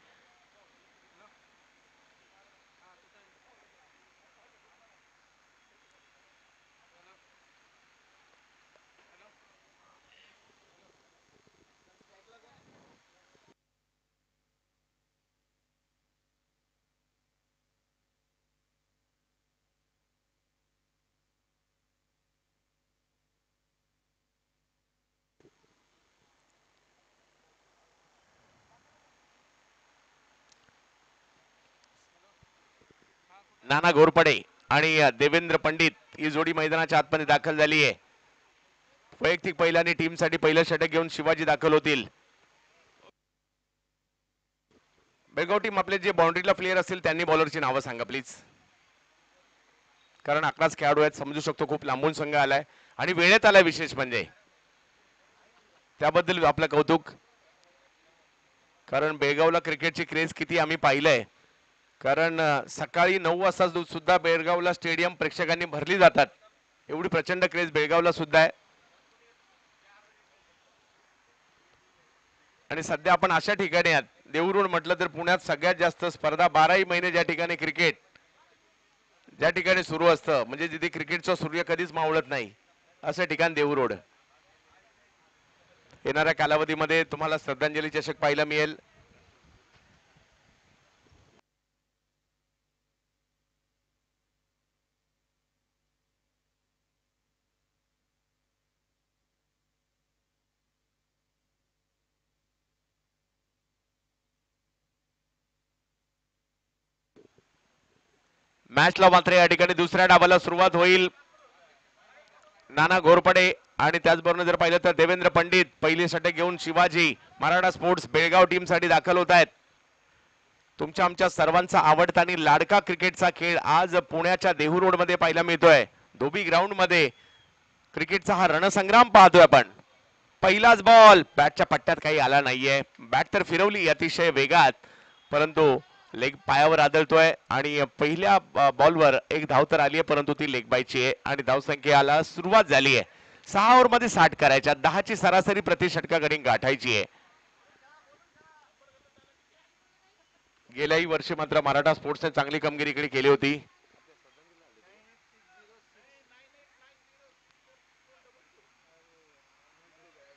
Speaker 1: नाना घोरपडे आणि देवेंद्र पंडित ही जोडी मैदानाच्या आतमध्ये दाखल झाली आहे. वैयक्तिक पहिल्याने टीमसाठी पहिलं षटक घेऊन शिवाजी दाखल होतील. बेळगाव टीम आपले जे बाउंड्रीला प्लेयर असतील त्यांनी बॉलरची नावं सांगा प्लीज, कारण 11च खेळाडू आहेत. समजू शकतो खूप लांबून संघ आलाय आणि वेळेत आलाय, विशेष म्हणजे त्याबद्दल आपलं कौतुक. कारण बेळगावला क्रिकेटची क्रेज किती आम्ही पाहिलंय. कारण सकाळी 9 वाजता सुद्धा बेळगावला स्टेडियम प्रेक्षकांनी भरली जातात. एवढी प्रचंड क्रेज बेळगावला सुद्धा आहे. आणि सध्या आपण अशा ठिकाणी आहात, देऊरोड म्हटलं तर पुण्यात सगळ्यात जास्त स्पर्धा 12ही महिने ज्या ठिकाणी क्रिकेट ज्या ठिकाणी सुरू असतं, म्हणजे जिथे क्रिकेटचा सूर्य कधीच मावळत नाही, असं ठिकाण देऊरोड. येणाऱ्या कालावधीमध्ये तुम्हाला श्रद्धांजली चषक पाहायला मिळेल. मॅचला मात्र या ठिकाणी दुसऱ्या डावाला सुरुवात होईल. नाना घोरपडे आणि त्याचबरोबर जर पाहिलं तर देवेंद्र पंडित पहिली षटक घेऊन शिवाजी मराठा स्पोर्ट्स बेळगाव टीम साठी दाखल होत आहेत. तुमच्या आमच्या सर्वांचा आवडता आणि लाडका क्रिकेटचा खेळ आज पुण्याच्या देहू रोड मध्ये पाहायला मिळतोय. धोबी ग्राउंड मध्ये क्रिकेटचा हा रणसंग्राम पाहतोय आपण. पहिलाच बॉल बॅटच्या पट्ट्यात काही आला नाहीये. बॅट तर फिरवली अतिशय वेगात, परंतु लेग पायावर आदळतोय आणि पहिल्या बॉलवर एक धाव तर आली आहे, परंतु ती लेग बायची आहे आणि धावसंख्येला सुरुवात झाली आहे. 6 ओव्हर मध्ये 60 करायच्या, 10ची सरासरी प्रति षटकाकडे गाठायची आहे. गेल्याही वर्षी मात्र मराठा स्पोर्ट्सने चांगली कामगिरी इकडे केली होती.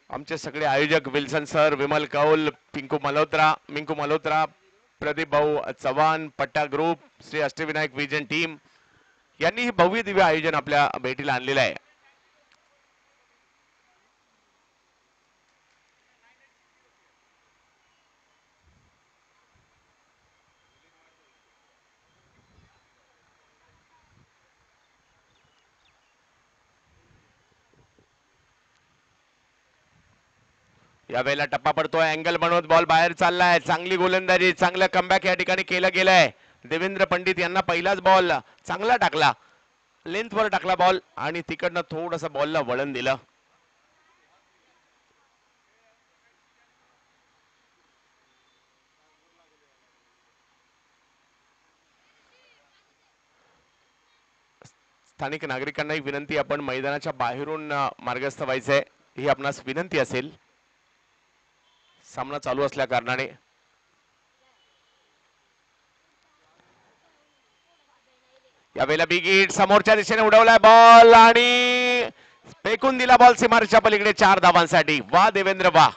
Speaker 1: आमचे सगळे आयोजक विल्सन सर, विमल कौल, मिंकू मल्होत्रा, प्रदीप भाऊ चव्हाण, पट्टा group, Shri Ashtavinayak vision team यांनी हे भव्य दिव्य आयोजन आपल्या भेटीला आणलेलं आहे. यावेळेला टप्पा पडतोय, अँगल बनवत बॉल बाहेर चाललाय. चांगली गोलंदाजी, चांगलं कमबॅक या ठिकाणी केलं गेलंय. देवेंद्र पंडित यांना पहिलाच बॉल चांगला टाकला, लेंथवर टाकला बॉल आणि तिकडनं थोडस बॉलला वळण दिलं. स्थानिक नागरिकांनाही विनंती, आपण मैदानाच्या बाहेरून मार्गस्थ व्हायचंय ही आपणास विनंती असेल सामना चालू असल्या कारणाने. यावेळेला बिग हिट, समोरच्या दिशेने उडवलाय बॉल आणि फेकून दिला बॉल सीमारेषेच्या पलीकडे 4 धावांसाठी. वा देवेंद्र वा,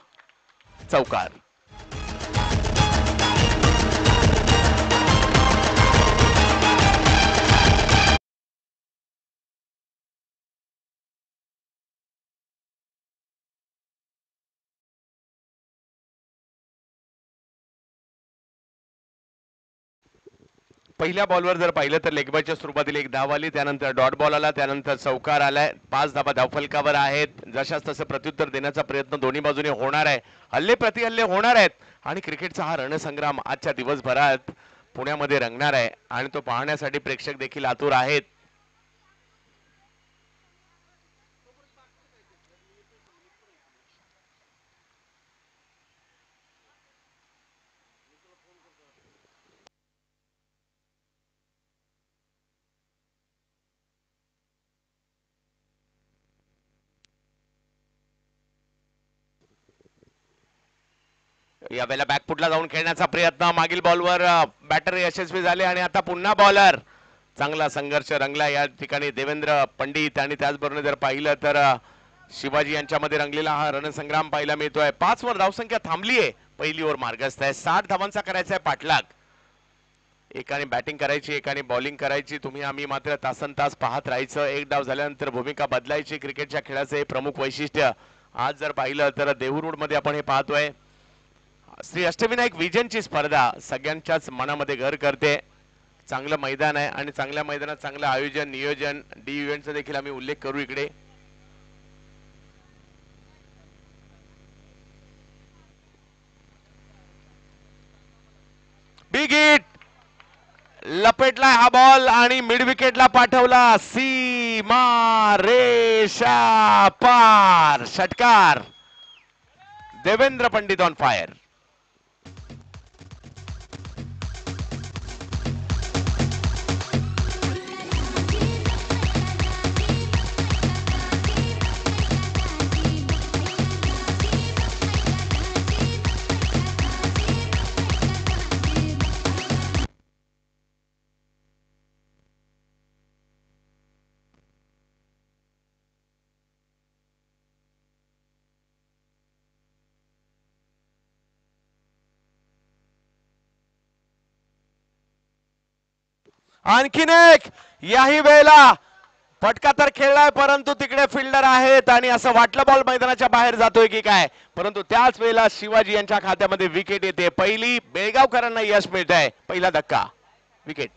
Speaker 1: चौकार. पहिल्या बॉलवर जर पाहिलं तर लेगबायच्या सुरुवातीला एक धाव आली, त्यानंतर डॉट बॉल आला, त्यानंतर चौकार आलाय. 5 धावा धावफलकावर आहेत. जशाच तसं प्रत्युत्तर देण्याचा प्रयत्न दोन्ही बाजूने होणार आहे. हल्ले प्रतिहल्ले होणार आहेत आणि क्रिकेटचा हा रणसंग्राम आजच्या दिवसभरात पुण्यामध्ये रंगणार आहे आणि तो पाहण्यासाठी प्रेक्षक देखील आतुर आहेत. यावेळेला बॅकफुटला जाऊन खेळण्याचा प्रयत्न, मागील बॉलवर बॅटर यशस्वी झाले आणि आता पुन्हा बॉलर. चांगला संघर्ष रंगला या ठिकाणी देवेंद्र पंडित आणि त्याचबरोबर जर पाहिलं तर शिवाजी यांच्यामध्ये रंगलेला हा रणसंग्राम पाहायला मिळतोय. 5 वर धावसंख्या थांबली आहे, पहिली ओव्हर मार्गस्थ आहे. 60 धावांचा करायचा आहे पाठलाग. एकाने बॅटिंग करायची, एकाने बॉलिंग करायची. तुम्ही आम्ही मात्र तासन तास पाहत राहायचं. एक डाव झाल्यानंतर भूमिका बदलायची. क्रिकेटच्या खेळाचे हे प्रमुख वैशिष्ट्य. आज जर पाहिलं तर देहू मध्ये आपण हे पाहतोय. श्री अष्टविनायक विजनची स्पर्धा सगळ्यांच्याच मनामध्ये घर करते. चांगलं मैदान आहे आणि चांगल्या मैदानात चांगलं आयोजन, नियोजन, डी इव्हेंटचा देखील आम्ही उल्लेख करू इकडे. बिग हिट, लपेटला हा बॉल आणि मिड विकेटला पाठवला. सीमा रेषा पार, षटकार. Devendra Pandit on fire. आणखीन एक, याही वेळेला फटका तर खेळलाय परंतु तिकडे फिल्डर आहेत आणि असं वाटलं बॉल मैदानाच्या बाहेर जातोय की काय, परंतु त्याच वेळेला शिवाजी यांच्या खात्यामध्ये विकेट येते. पहिली बेळगावकरांना यश मिळत आहे. पहिला धक्का, विकेट.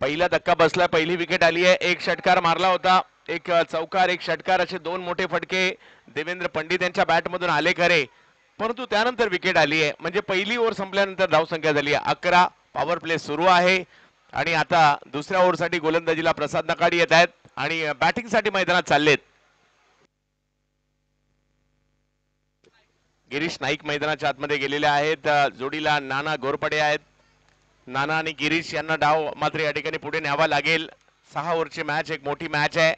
Speaker 1: पहिला धक्का बसला, पहिली विकेट आली आहे. एक षटकार मारला होता एक चौकार एक षटकार असे दोन मोठे फटके देवेंद्र पंडित यांच्या बॅटमधून आले खरे, परंतु त्यानंतर विकेट आली आहे. म्हणजे पहिली ओव्हर संपल्यानंतर धावसंख्या झाली आहे 11. पॉवर प्ले सुरू आहे आणि आता दुसऱ्या ओव्हरसाठी गोलंदाजीला प्रसाद नकाडी येत आहेत आणि बॅटिंगसाठी मैदानात चाललेत. गिरीश नाईक मैदानाच्या आतमध्ये गेलेले आहेत. जोडीला नाना घोरपडे आहेत. नाना आणि गिरीश यांना डाव मात्र या ठिकाणी पुढे न्यावा लागेल. 6 ओव्हरची मॅच, एक मोठी मॅच आहे.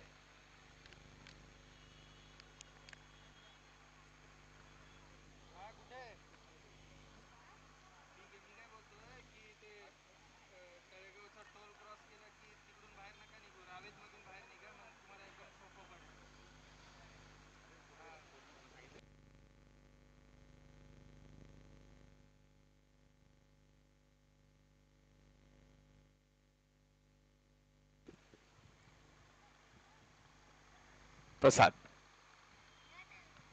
Speaker 1: प्रसाद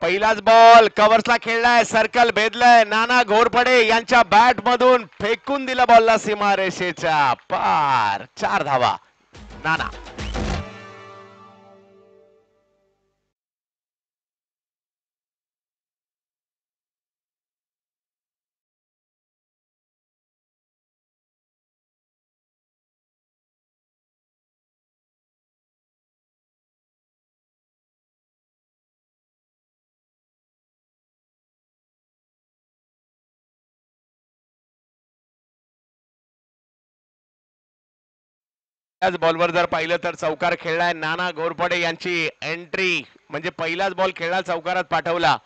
Speaker 1: पहिलाच बॉल कव्हर्सला खेळलाय, सर्कल भेदलाय. नाना घोरपडे यांच्या बॅट मधून फेकून दिला बॉलला सीमारेषेच्या पार. 4 धावा. नाना त्याच बॉलवर जर पाहिलं तर चौकार खेळलाय. नाना घोरपडे यांची एंट्री म्हणजे पहिलाच बॉल खेळला, चौकारात पाठवला.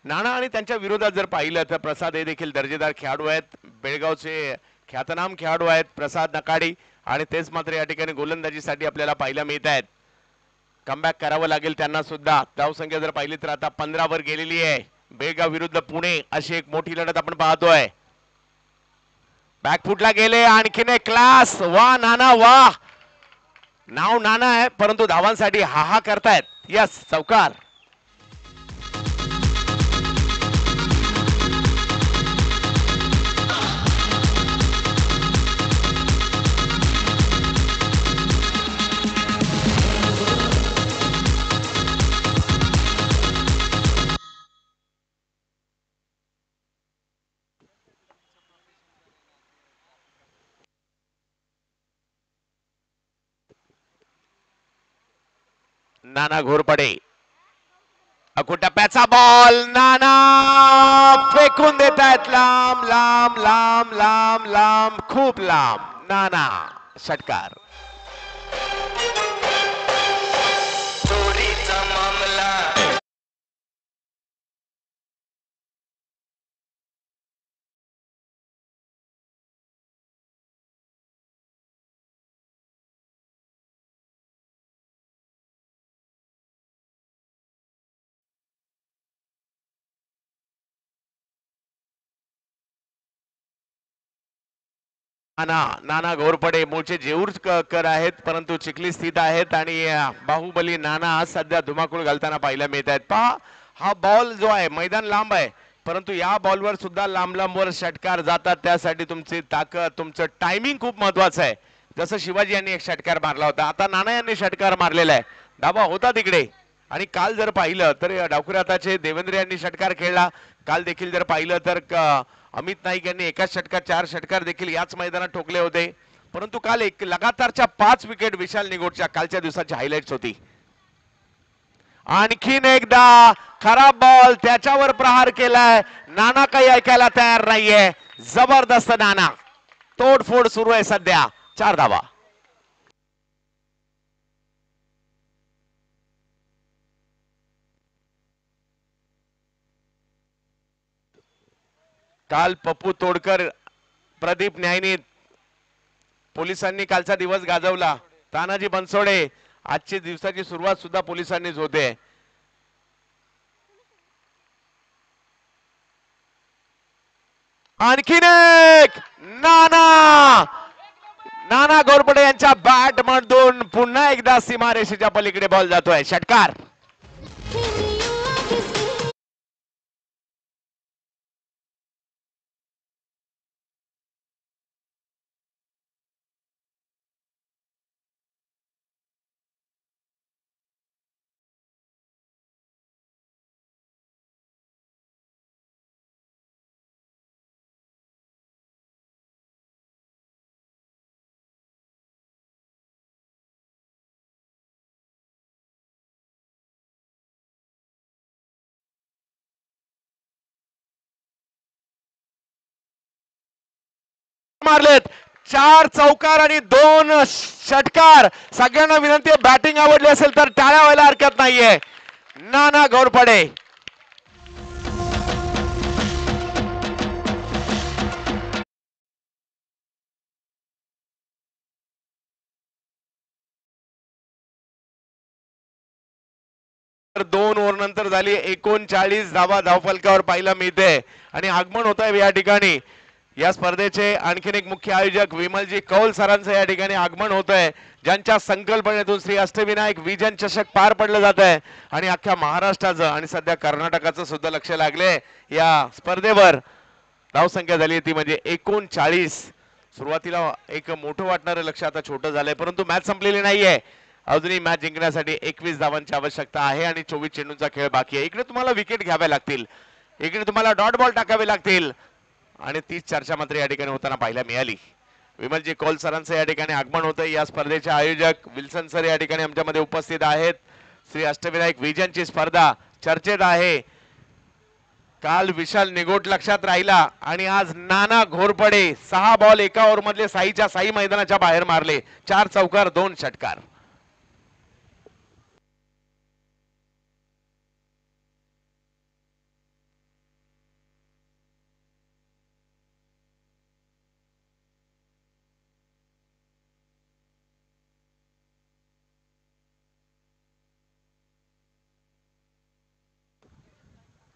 Speaker 1: नाना आणि त्यांच्या विरोधात जर पाहिलं तर प्रसाद हे देखील दर्जेदार खेळाडू आहेत. बेळगावचे ख्यातनाम खेळाडू आहेत प्रसाद नकाडी आणि तेच मात्र या ठिकाणी गोलंदाजीसाठी आपल्याला पाहायला मिळत आहेत. कमबॅक करावं लागेल त्यांना सुद्धा. धावसंख्या जर पाहिली तर आता 15 वर गेलेली आहे. बेळगाव विरुद्ध पुणे अशी एक मोठी लढत आपण पाहतोय. बॅकफुटला गेले, आणखीन एक क्लास. वा नाना वा. नाव नाना आहे परंतु धावांसाठी हा करतायत. यस, चौकार. नाना घोरपडे, अकुटप्प्याचा बॉल. नाना फेकून देत आहेत लांब लांब लांब लांब लांब, खूप लांब. नाना षटकार. नाना घोरपडे मूळचे जेऊरकर आहेत परंतु चिखली स्थित आहेत आणि बाहुबली नाना सध्या धुमाकूळ घालताना पाहायला मिळत आहेत. पहा, हा बॉल जो आहे मैदान लांब आहे परंतु या बॉलवर सुद्धा लांब लांबवर षटकार जातात. त्यासाठी तुमची ताकद, तुमचं टायमिंग खूप महत्वाचं आहे. जसं शिवाजी यांनी एक षटकार मारला होता, आता नाना यांनी षटकार मारलेला आहे. डाबा होता तिकडे. आणि काल जर पाहिलं तर डावखुरे हाताचे देवेंद्र यांनी षटकार खेळला. काल देखील जर पाहिलं तर अमित नाईक यांनी एकाच षटकार 4 षटकार देखील याच मैदानात ठोकले होते. परंतु काल एक लगातारच्या 5 विकेट विशाल निगोडच्या कालच्या दिवसाची हायलाइट्स होती. आणखीन एकदा खराब बॉल, त्याच्यावर प्रहार केलाय. नाना काही ऐकायला तयार नाहीये. जबरदस्त नाना. तोडफोड सुरू आहे सध्या. 4 धावा. काल पप्पू तोडकर, प्रदीप न्यायनी पोलिसांनी कालचा दिवस गाजवला. तानाजी बनसोडे, आजची दिवसाची सुरुवात सुद्धा पोलिसांनीच होते. आणखीन एक. नाना घोरपडे यांच्या बॅट मधून पुन्हा एकदा सीमारेषेच्या पलीकडे बॉल जातोय. षटकार. मारलेत 4 चौकार आणि 2 षटकार. सगळ्यांना विनंती आहे, बॅटिंग आवडली असेल तर टाळ्या व्हायला हरकत नाहीये. नाना घोरपडे दोन ओव्हर नंतर झाली 39 धावा धावफलकावर पाहायला मिळते आणि आगमन होत आहे या ठिकाणी. या स्पर्धेचे आणखीन एक मुख्य आयोजक विमलजी कौल सरांचं या ठिकाणी आगमन होत आहे, ज्यांच्या संकल्पनेतून श्री अष्टविनायक विजन चषक पार पडलं जात आहे आणि अख्ख्या महाराष्ट्राचं आणि सध्या कर्नाटकाचं सुद्धा लक्ष लागले या स्पर्धेवर. धावसंख्या झाली ती म्हणजे 39. सुरुवातीला एक मोठं वाटणारं लक्ष आता छोटं झालंय, परंतु मॅच संपलेली नाहीये. अजूनही मॅच जिंकण्यासाठी 21 धावांची आवश्यकता आहे आणि 24 चेंडूंचा खेळ बाकी आहे. इकडे तुम्हाला विकेट घ्याव्या लागतील, इकडे तुम्हाला डॉट बॉल टाकावे लागतील आणि तीच चर्चा मात्र या ठिकाणी होताना पाहायला मिळाली. विमलजी कौल सरांचं या ठिकाणी आगमन होतं. या स्पर्धेचे आयोजक विल्सन सर या ठिकाणी आमच्यामध्ये उपस्थित आहेत. श्री अष्टविनायक विजनची स्पर्धा चर्चेत आहे. काल विशाल निगोट लक्षात राहिला आणि आज नाना घोरपडे 6 बॉल एका ओव्हर मधले साईच्या साई मैदानाच्या बाहेर मारले. 4 चौकार 2 षटकार.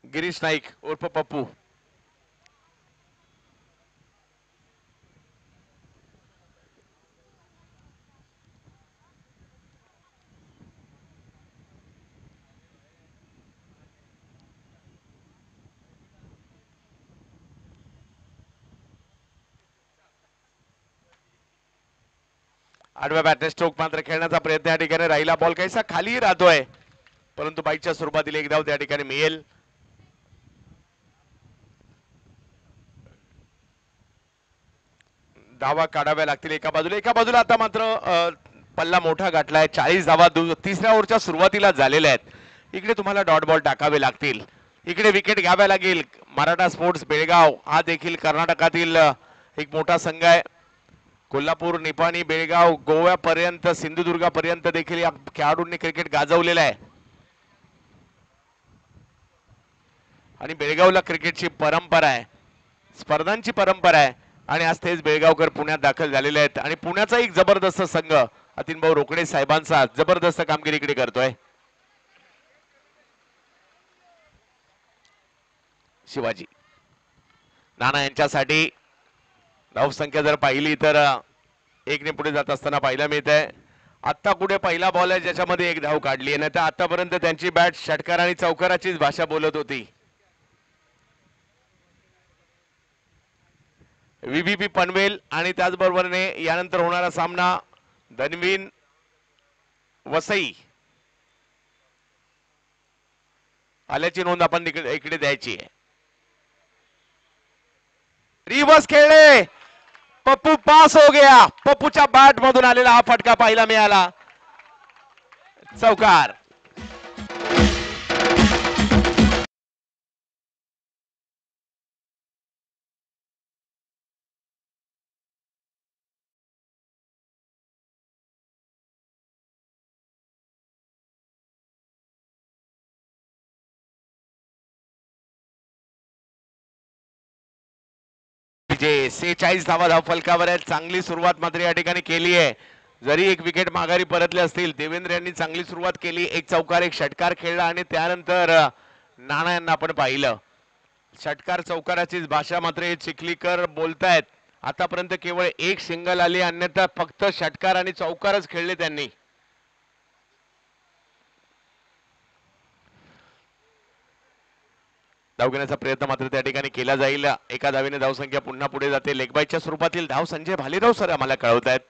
Speaker 1: गिरीश नाईक उर्फ पप्पू आडव्या बॅटने स्ट्रोक मात्र खेळण्याचा प्रयत्न या ठिकाणी राहिला. बॉल काहीसा खाली राहतोय, परंतु बाईकच्या स्वरूपातील एक धाव त्या ठिकाणी मिळेल. धावा काढाव्या लागतील एका बाजूला आता मात्र पल्ला मोठा गाठलाय. 40 धावा तिसऱ्या ओव्हरच्या सुरुवातीला झालेल्या आहेत. इकडे तुम्हाला डॉट बॉल टाकावे लागतील, इकडे विकेट घ्याव्या लागेल. मराठा स्पोर्ट्स बेळगाव हा देखील कर्नाटकातील एक मोठा संघ आहे. कोल्हापूर, निपाणी, बेळगाव, गोव्यापर्यंत, सिंधुदुर्गापर्यंत देखील या खेळाडूंनी क्रिकेट गाजवलेलं आहे आणि बेळगावला क्रिकेटची परंपरा आहे, स्पर्धांची परंपरा आहे आणि आज तेच बेळगावकर पुण्यात दाखल झालेले आहेत आणि पुण्याचा एक जबरदस्त संघ अतिनभाऊ रोकडे साहेबांचा जबरदस्त कामगिरी इकडे करतोय. शिवाजी नाना यांच्यासाठी धावसंख्या जर पाहिली तर 1 ने पुढे जात असताना पाहायला मिळत आहे. आत्ता कुठे पहिला बॉल आहे ज्याच्यामध्ये 1 धाव काढली आहे, नाही तर आतापर्यंत त्यांची बॅट षटकार आणि चौकाराचीच भाषा बोलत होती. व्हीव्हीपी पनवेल आणि त्याचबरोबरने यानंतर होणारा सामना धनवीन वसई आल्याची नोंद आपण इकडे द्यायची आहे. रिवर्स खेळले, पप्पू पास हो गया. पप्पूच्या बॅट मधून आलेला हा फटका पाहायला मिळाला. चौकार. जे 46 धावा धावफलकावर आहेत. चांगली सुरुवात मात्र या ठिकाणी केली आहे. जरी एक विकेट माघारी परतले असतील, देवेंद्र यांनी चांगली सुरुवात केली. 1 चौकार 1 षटकार खेळला आणि त्यानंतर नाना यांना आपण पाहिलं. षटकार चौकाराचीच भाषा मात्र हे चिखलीकर बोलतायत. आतापर्यंत केवळ 1 सिंगल आली, अन्यथा फक्त षटकार आणि चौकारच खेळले त्यांनी. धाव घेण्याचा प्रयत्न मात्र त्या ठिकाणी केला जाईल. एका धावेने धावसंख्या पुन्हा पुढे जाते. लेगबाईच्या स्वरूपातील धाव संजय भालेराव सर आम्हाला कळवत आहेत.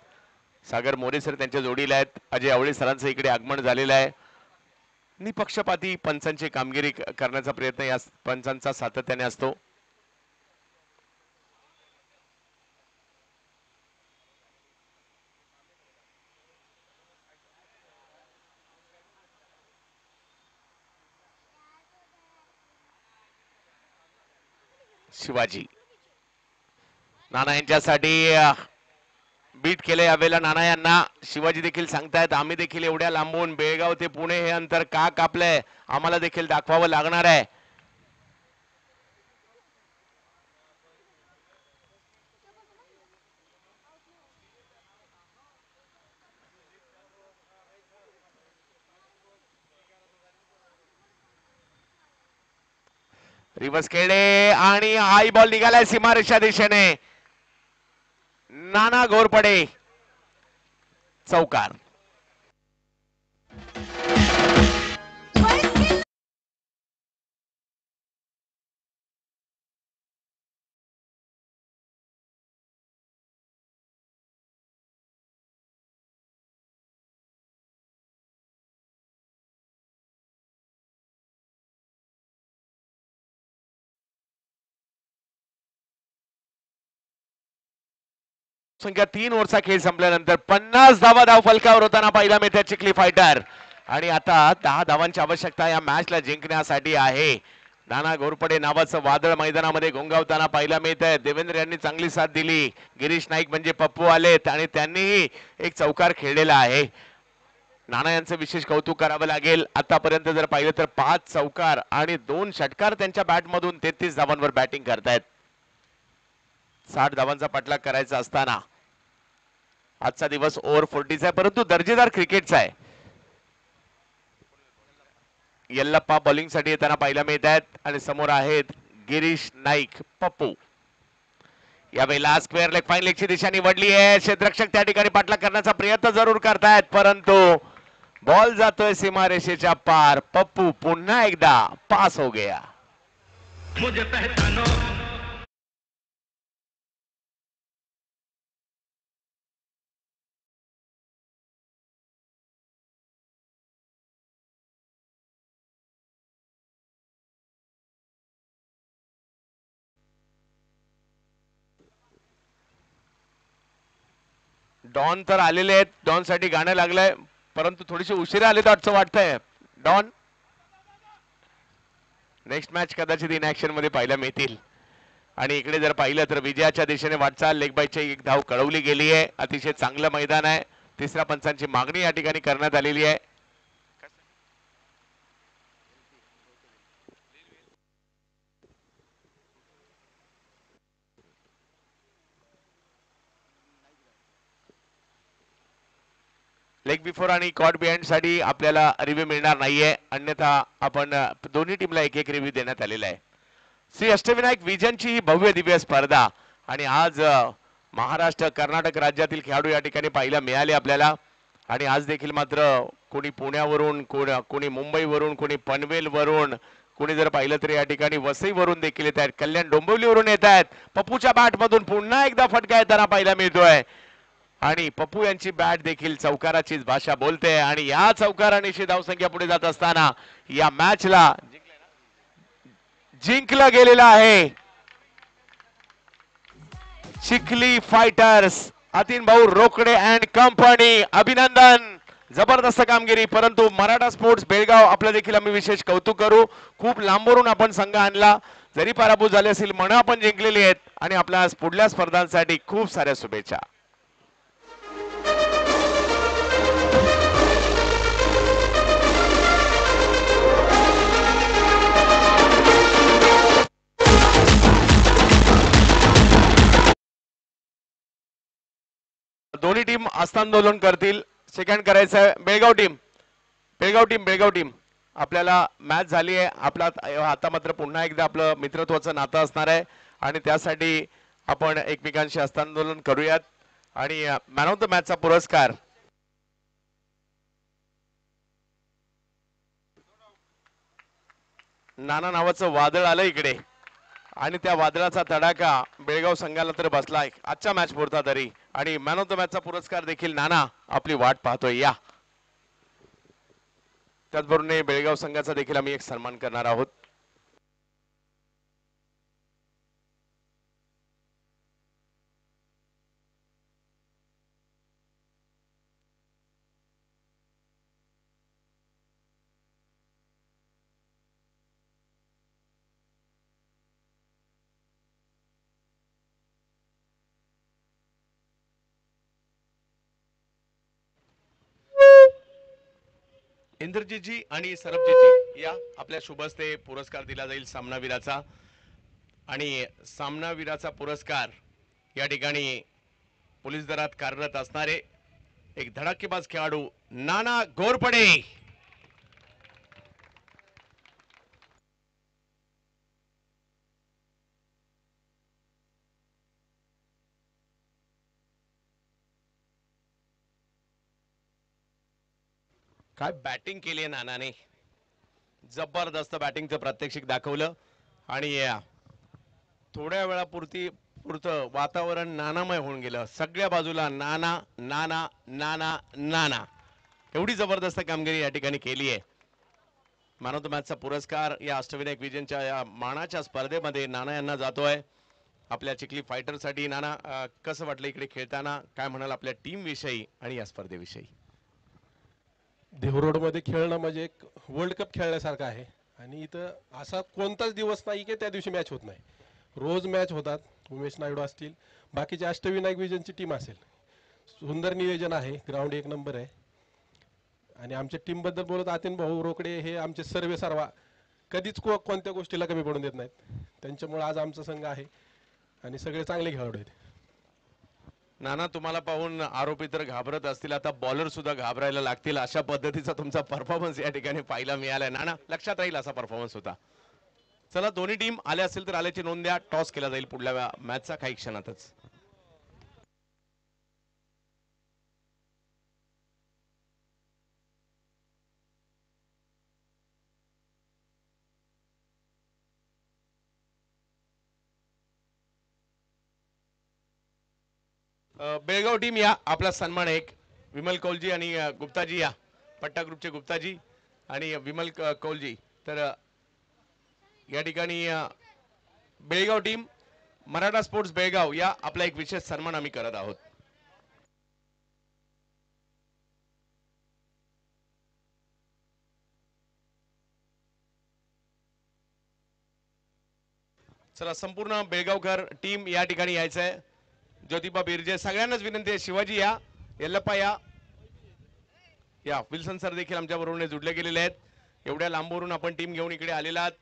Speaker 1: सागर मोरे सर त्यांच्या जोडीला आहेत. अजय आवळे सरांचं इकडे आगमन झालेलं आहे. निपक्षपाती पंचांची कामगिरी करण्याचा प्रयत्न या पंचांचा सातत्याने असतो. शिवाजी नाना यांच्यासाठी बीट केले यावेळेला नाना यांना. शिवाजी देखील सांगतायत आम्ही देखील एवढ्या लांबून बेळगाव ते पुणे हे अंतर का कापलंय, आम्हाला देखील दाखवावं लागणार आहे. रिवर्स खेळले आणि हाय बॉल निघालाय सीमारेषा दिशेने. नाना घोरपडे चौकार. संख्या 3 ओव्हरचा खेळ संपल्यानंतर 50 धावा धाव फलकावर होताना पाहिला मिळते चिखली फायटर. आणि आता 10 धावांची आवश्यकता या मॅचला जिंकण्यासाठी आहे. नाना घोरपडे नावाचं वादळ मैदानामध्ये घोंगावताना पाहिला मिळत आहे. देवेंद्र यांनी चांगली साथ दिली. गिरीश नाईक म्हणजे पप्पू आलेत आणि त्यांनीही एक चौकार खेळलेला आहे. नाना यांचं विशेष कौतुक करावं लागेल. आतापर्यंत जर पाहिलं तर 5 चौकार आणि 2 षटकार त्यांच्या बॅटमधून 33 धावांवर बॅटिंग करतायत. 60 धावांचा पाठलाग करायचा असताना आजचा दिवस ओव्हर 40चा आहे, परंतु दर्जेदार क्रिकेटचा आहे. यल्लप्पा बॉलिंग साठी येताना पाहायला मिळत आहेत आणि समोर आहेत गिरीश नाईक पप्पू. यावेळेला स्क्वेअर लेग फाईन लेगची दिशा निवडली आहे. क्षेत्ररक्षक त्या ठिकाणी पाठलाग करण्याचा प्रयत्न जरूर करतायत, परंतु बॉल जातोय सीमारेषेच्या पार. पप्पू पुन्हा एकदा पास हो गया. डॉन तर आलेले आहेत, डॉन साठी गाणं लागलंय, परंतु थोडीशी उशिरा आले तर वाटतंय. डॉन नेक्स्ट मॅच कदाचित इन ऍक्शन मध्ये पाहायला मिळतील. आणि इकडे जर पाहिलं तर विजयाच्या दिशेने वाटचाल. लेगबाईची एक धाव कळवली गेली आहे. अतिशय चांगलं मैदान आहे. तिसऱ्या पंचांची मागणी या ठिकाणी करण्यात आलेली आहे. लेग बिफोर आणि कॉट बिहाइंड साठी आपल्याला रिव्ह्यू मिळणार नाहीये, अन्यथा आपण दोन्ही टीमला एक एक रिव्ह्यू देण्यात आलेला आहे. श्री अष्टविनायक विजनची ही भव्य दिव्य स्पर्धा आणि आज महाराष्ट्र कर्नाटक राज्यातील खेळाडू या ठिकाणी पाहायला मिळाले आपल्याला. आणि आज देखील मात्र कोणी पुण्यावरून, कोणी मुंबईवरून, कोणी पनवेलवरून, कोणी जर पाहिलं तर या ठिकाणी वसईवरून देखील येत आहेत, कल्याण डोंबिवलीवरून येत आहेत. पप्पूच्या बॅटमधून पुन्हा एकदा फटका येताना पाहायला मिळतोय आणि पप्पू यांची बॅट देखील चौकाराचीच भाषा बोलते. आणि या चौकारानिशी धावसंख्या पुढे जात असताना या मॅचला जिंकलं गेलेलं आहे चिखली फायटर्स. अतिन भाऊ रोकडे अँड कंपनी, अभिनंदन. जबरदस्त कामगिरी. परंतु मराठा स्पोर्ट्स बेळगाव आपलं देखील आम्ही विशेष कौतुक करू. खूप लांबवरून आपण संघ आणला, जरी पराभूत झाले असेल मन आपण जिंकलेली आहेत आणि आपल्या पुढल्या स्पर्धांसाठी खूप साऱ्या शुभेच्छा. दोन्ही टीम हस्तांदोलन करतील. सेकंड करायचं आहे बेळगाव टीम. बेळगाव टीम आपल्याला मॅच झाली आहे. आपला आता मात्र पुन्हा एकदा आपलं मित्रत्वाचं नातं असणार आहे आणि त्यासाठी आपण एकमेकांशी हस्तांदोलन करूयात. आणि मॅन ऑफ द मॅचचा पुरस्कार नाना नावाचं वादळ आलं इकडे आणि त्या वादळाचा तडाखा बेळगाव संघाला तर बसलाय आजच्या मॅच पुरता तरी. आणि मॅन ऑफ द मॅचचा पुरस्कार देखील नाना आपली वाट पाहतोय. या त्याचबरोबर बेळगाव संघाचा देखील आम्ही एक सन्मान करणार आहोत. इंद्रजीतजी आणि सरबजीतजी या आपल्या शुभ हस्ते पुरस्कार दिला जाईल सामनावीराचा आणि सामनावीराचा पुरस्कार या ठिकाणी पोलीस दलात कार्यरत असणारे एक धडाकेबाज खेळाडू नाना घोरपडे काय बॅटिंग केली आहे नानाने जबरदस्त बॅटिंगचं प्रात्यक्षिक दाखवलं आणि थोड्या वेळापुरती पुरतं वातावरण नानामय होऊन गेलं सगळ्या बाजूला नाना नाना नाना नाना एवढी जबरदस्त कामगिरी या ठिकाणी केली आहे मॅन ऑफ द मॅचचा पुरस्कार या अष्टविनायक विजयच्या या मानाच्या स्पर्धेमध्ये नाना यांना जातोय आपल्या चिखली फायटरसाठी नाना कसं वाटलं इकडे खेळताना काय म्हणाल आपल्या टीम विषयी आणि या स्पर्धेविषयी
Speaker 3: देहरोडमध्ये खेळणं म्हणजे एक वर्ल्ड कप खेळण्यासारखं आहे आणि इथं असा कोणताच दिवस नाही की त्या दिवशी मॅच होत नाही रोज मॅच होतात उमेश नायडू असतील बाकीचे अष्टविनायक विजनची टीम असेल सुंदर नियोजन आहे ग्राउंड एक नंबर आहे आणि आमच्या टीमबद्दल बोलत आतीन भाऊ रोकडे हे आमचे सर्वे सर्वा कधीच कोणत्या गोष्टीला कमी पडून देत नाहीत त्यांच्यामुळे आज आमचा संघ आहे आणि सगळे चांगले खेळाडू आहेत
Speaker 1: नाना तुम्हाला पाहून आरोपी तर घाबरत असतील आता बॉलर सुद्धा घाबरायला लागतील अशा पद्धतीचा तुमचा परफॉर्मन्स या ठिकाणी पाहायला मिळालाय नाना लक्षात राहील असा परफॉर्मन्स होता चला दोन्ही टीम आल्या असतील तर आल्याची नोंद द्या टॉस केला जाईल पुढल्या मॅचचा काही क्षणातच बेळगाव टीम या आपला सन्मान एक विमल कौलजी आणि गुप्ताजी या पट्टा ग्रुपचे गुप्ताजी आणि विमल कौलजी तर या ठिकाणी बेळगाव टीम मराठा स्पोर्ट्स बेळगाव या आपला एक विशेष सन्मान आम्ही करत आहोत चला संपूर्ण बेळगावकर टीम या ठिकाणी यायचं आहे ज्योतिबा बिरजे सगळ्यांनाच विनंती आहे शिवाजी या यल्लप्पा या विल्सन सर देखील आमच्या बरोबर जुडले गेलेले आहेत एवढ्या लांबवरून आपण टीम घेऊन इकडे आलेला आहात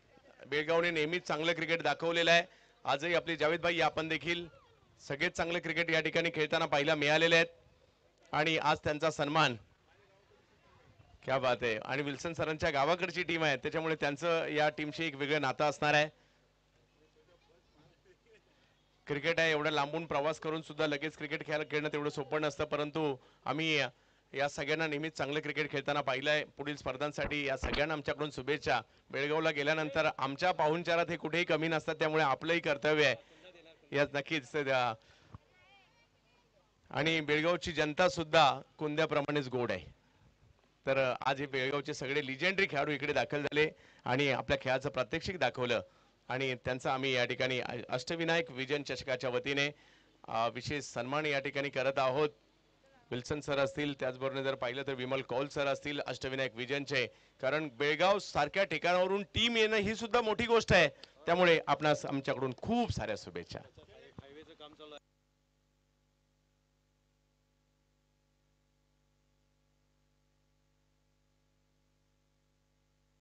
Speaker 1: बेळगावने नेहमीच चांगलं क्रिकेट दाखवलेलं आहे आजही आपले जावेद भाई आपण देखील सगळेच चांगले क्रिकेट या ठिकाणी खेळताना पाहायला मिळालेले आहेत आणि आज त्यांचा सन्मान क्या बात आहे आणि विल्सन सरांच्या गावाकडची टीम आहे त्याच्यामुळे त्यांचं या टीमशी एक वेगळं नातं असणार आहे क्रिकेट आहे एवढा लांबून प्रवास करून सुद्धा लगेच क्रिकेट खेळणं तेवढं सोपं नसतं परंतु आम्ही या सगळ्यांना नेहमीच चांगलं क्रिकेट खेळताना पाहिलंय पुढील स्पर्धांसाठी या सगळ्यांना आमच्याकडून शुभेच्छा बेळगावला गेल्यानंतर आमच्या पाहुणचारात हे कुठेही कमी नसतात त्यामुळे आपलंही कर्तव्य आहे यात नक्कीच आणि बेळगावची जनता सुद्धा कुंद्याप्रमाणेच गोड आहे तर आज हे बेळगावचे सगळे लिजेंडरी खेळाडू इकडे दाखल झाले आणि आपल्या खेळाचं प्रात्यक्षिक दाखवलं आणि त्यांचा आम्ही या ठिकाणी अष्टविनायक विजन चषकाच्या वतीने विशेष सन्मान या ठिकाणी करत आहोत विल्सन सर असतील त्याचबरोबर जर पाहिलं तर विमल कौल सर असतील अष्टविनायक विजनचे कारण बेळगाव सारख्या ठिकाणावरून टीम येणं ही सुद्धा मोठी गोष्ट आहे त्यामुळे आपणास आमच्याकडून खूप साऱ्या शुभेच्छा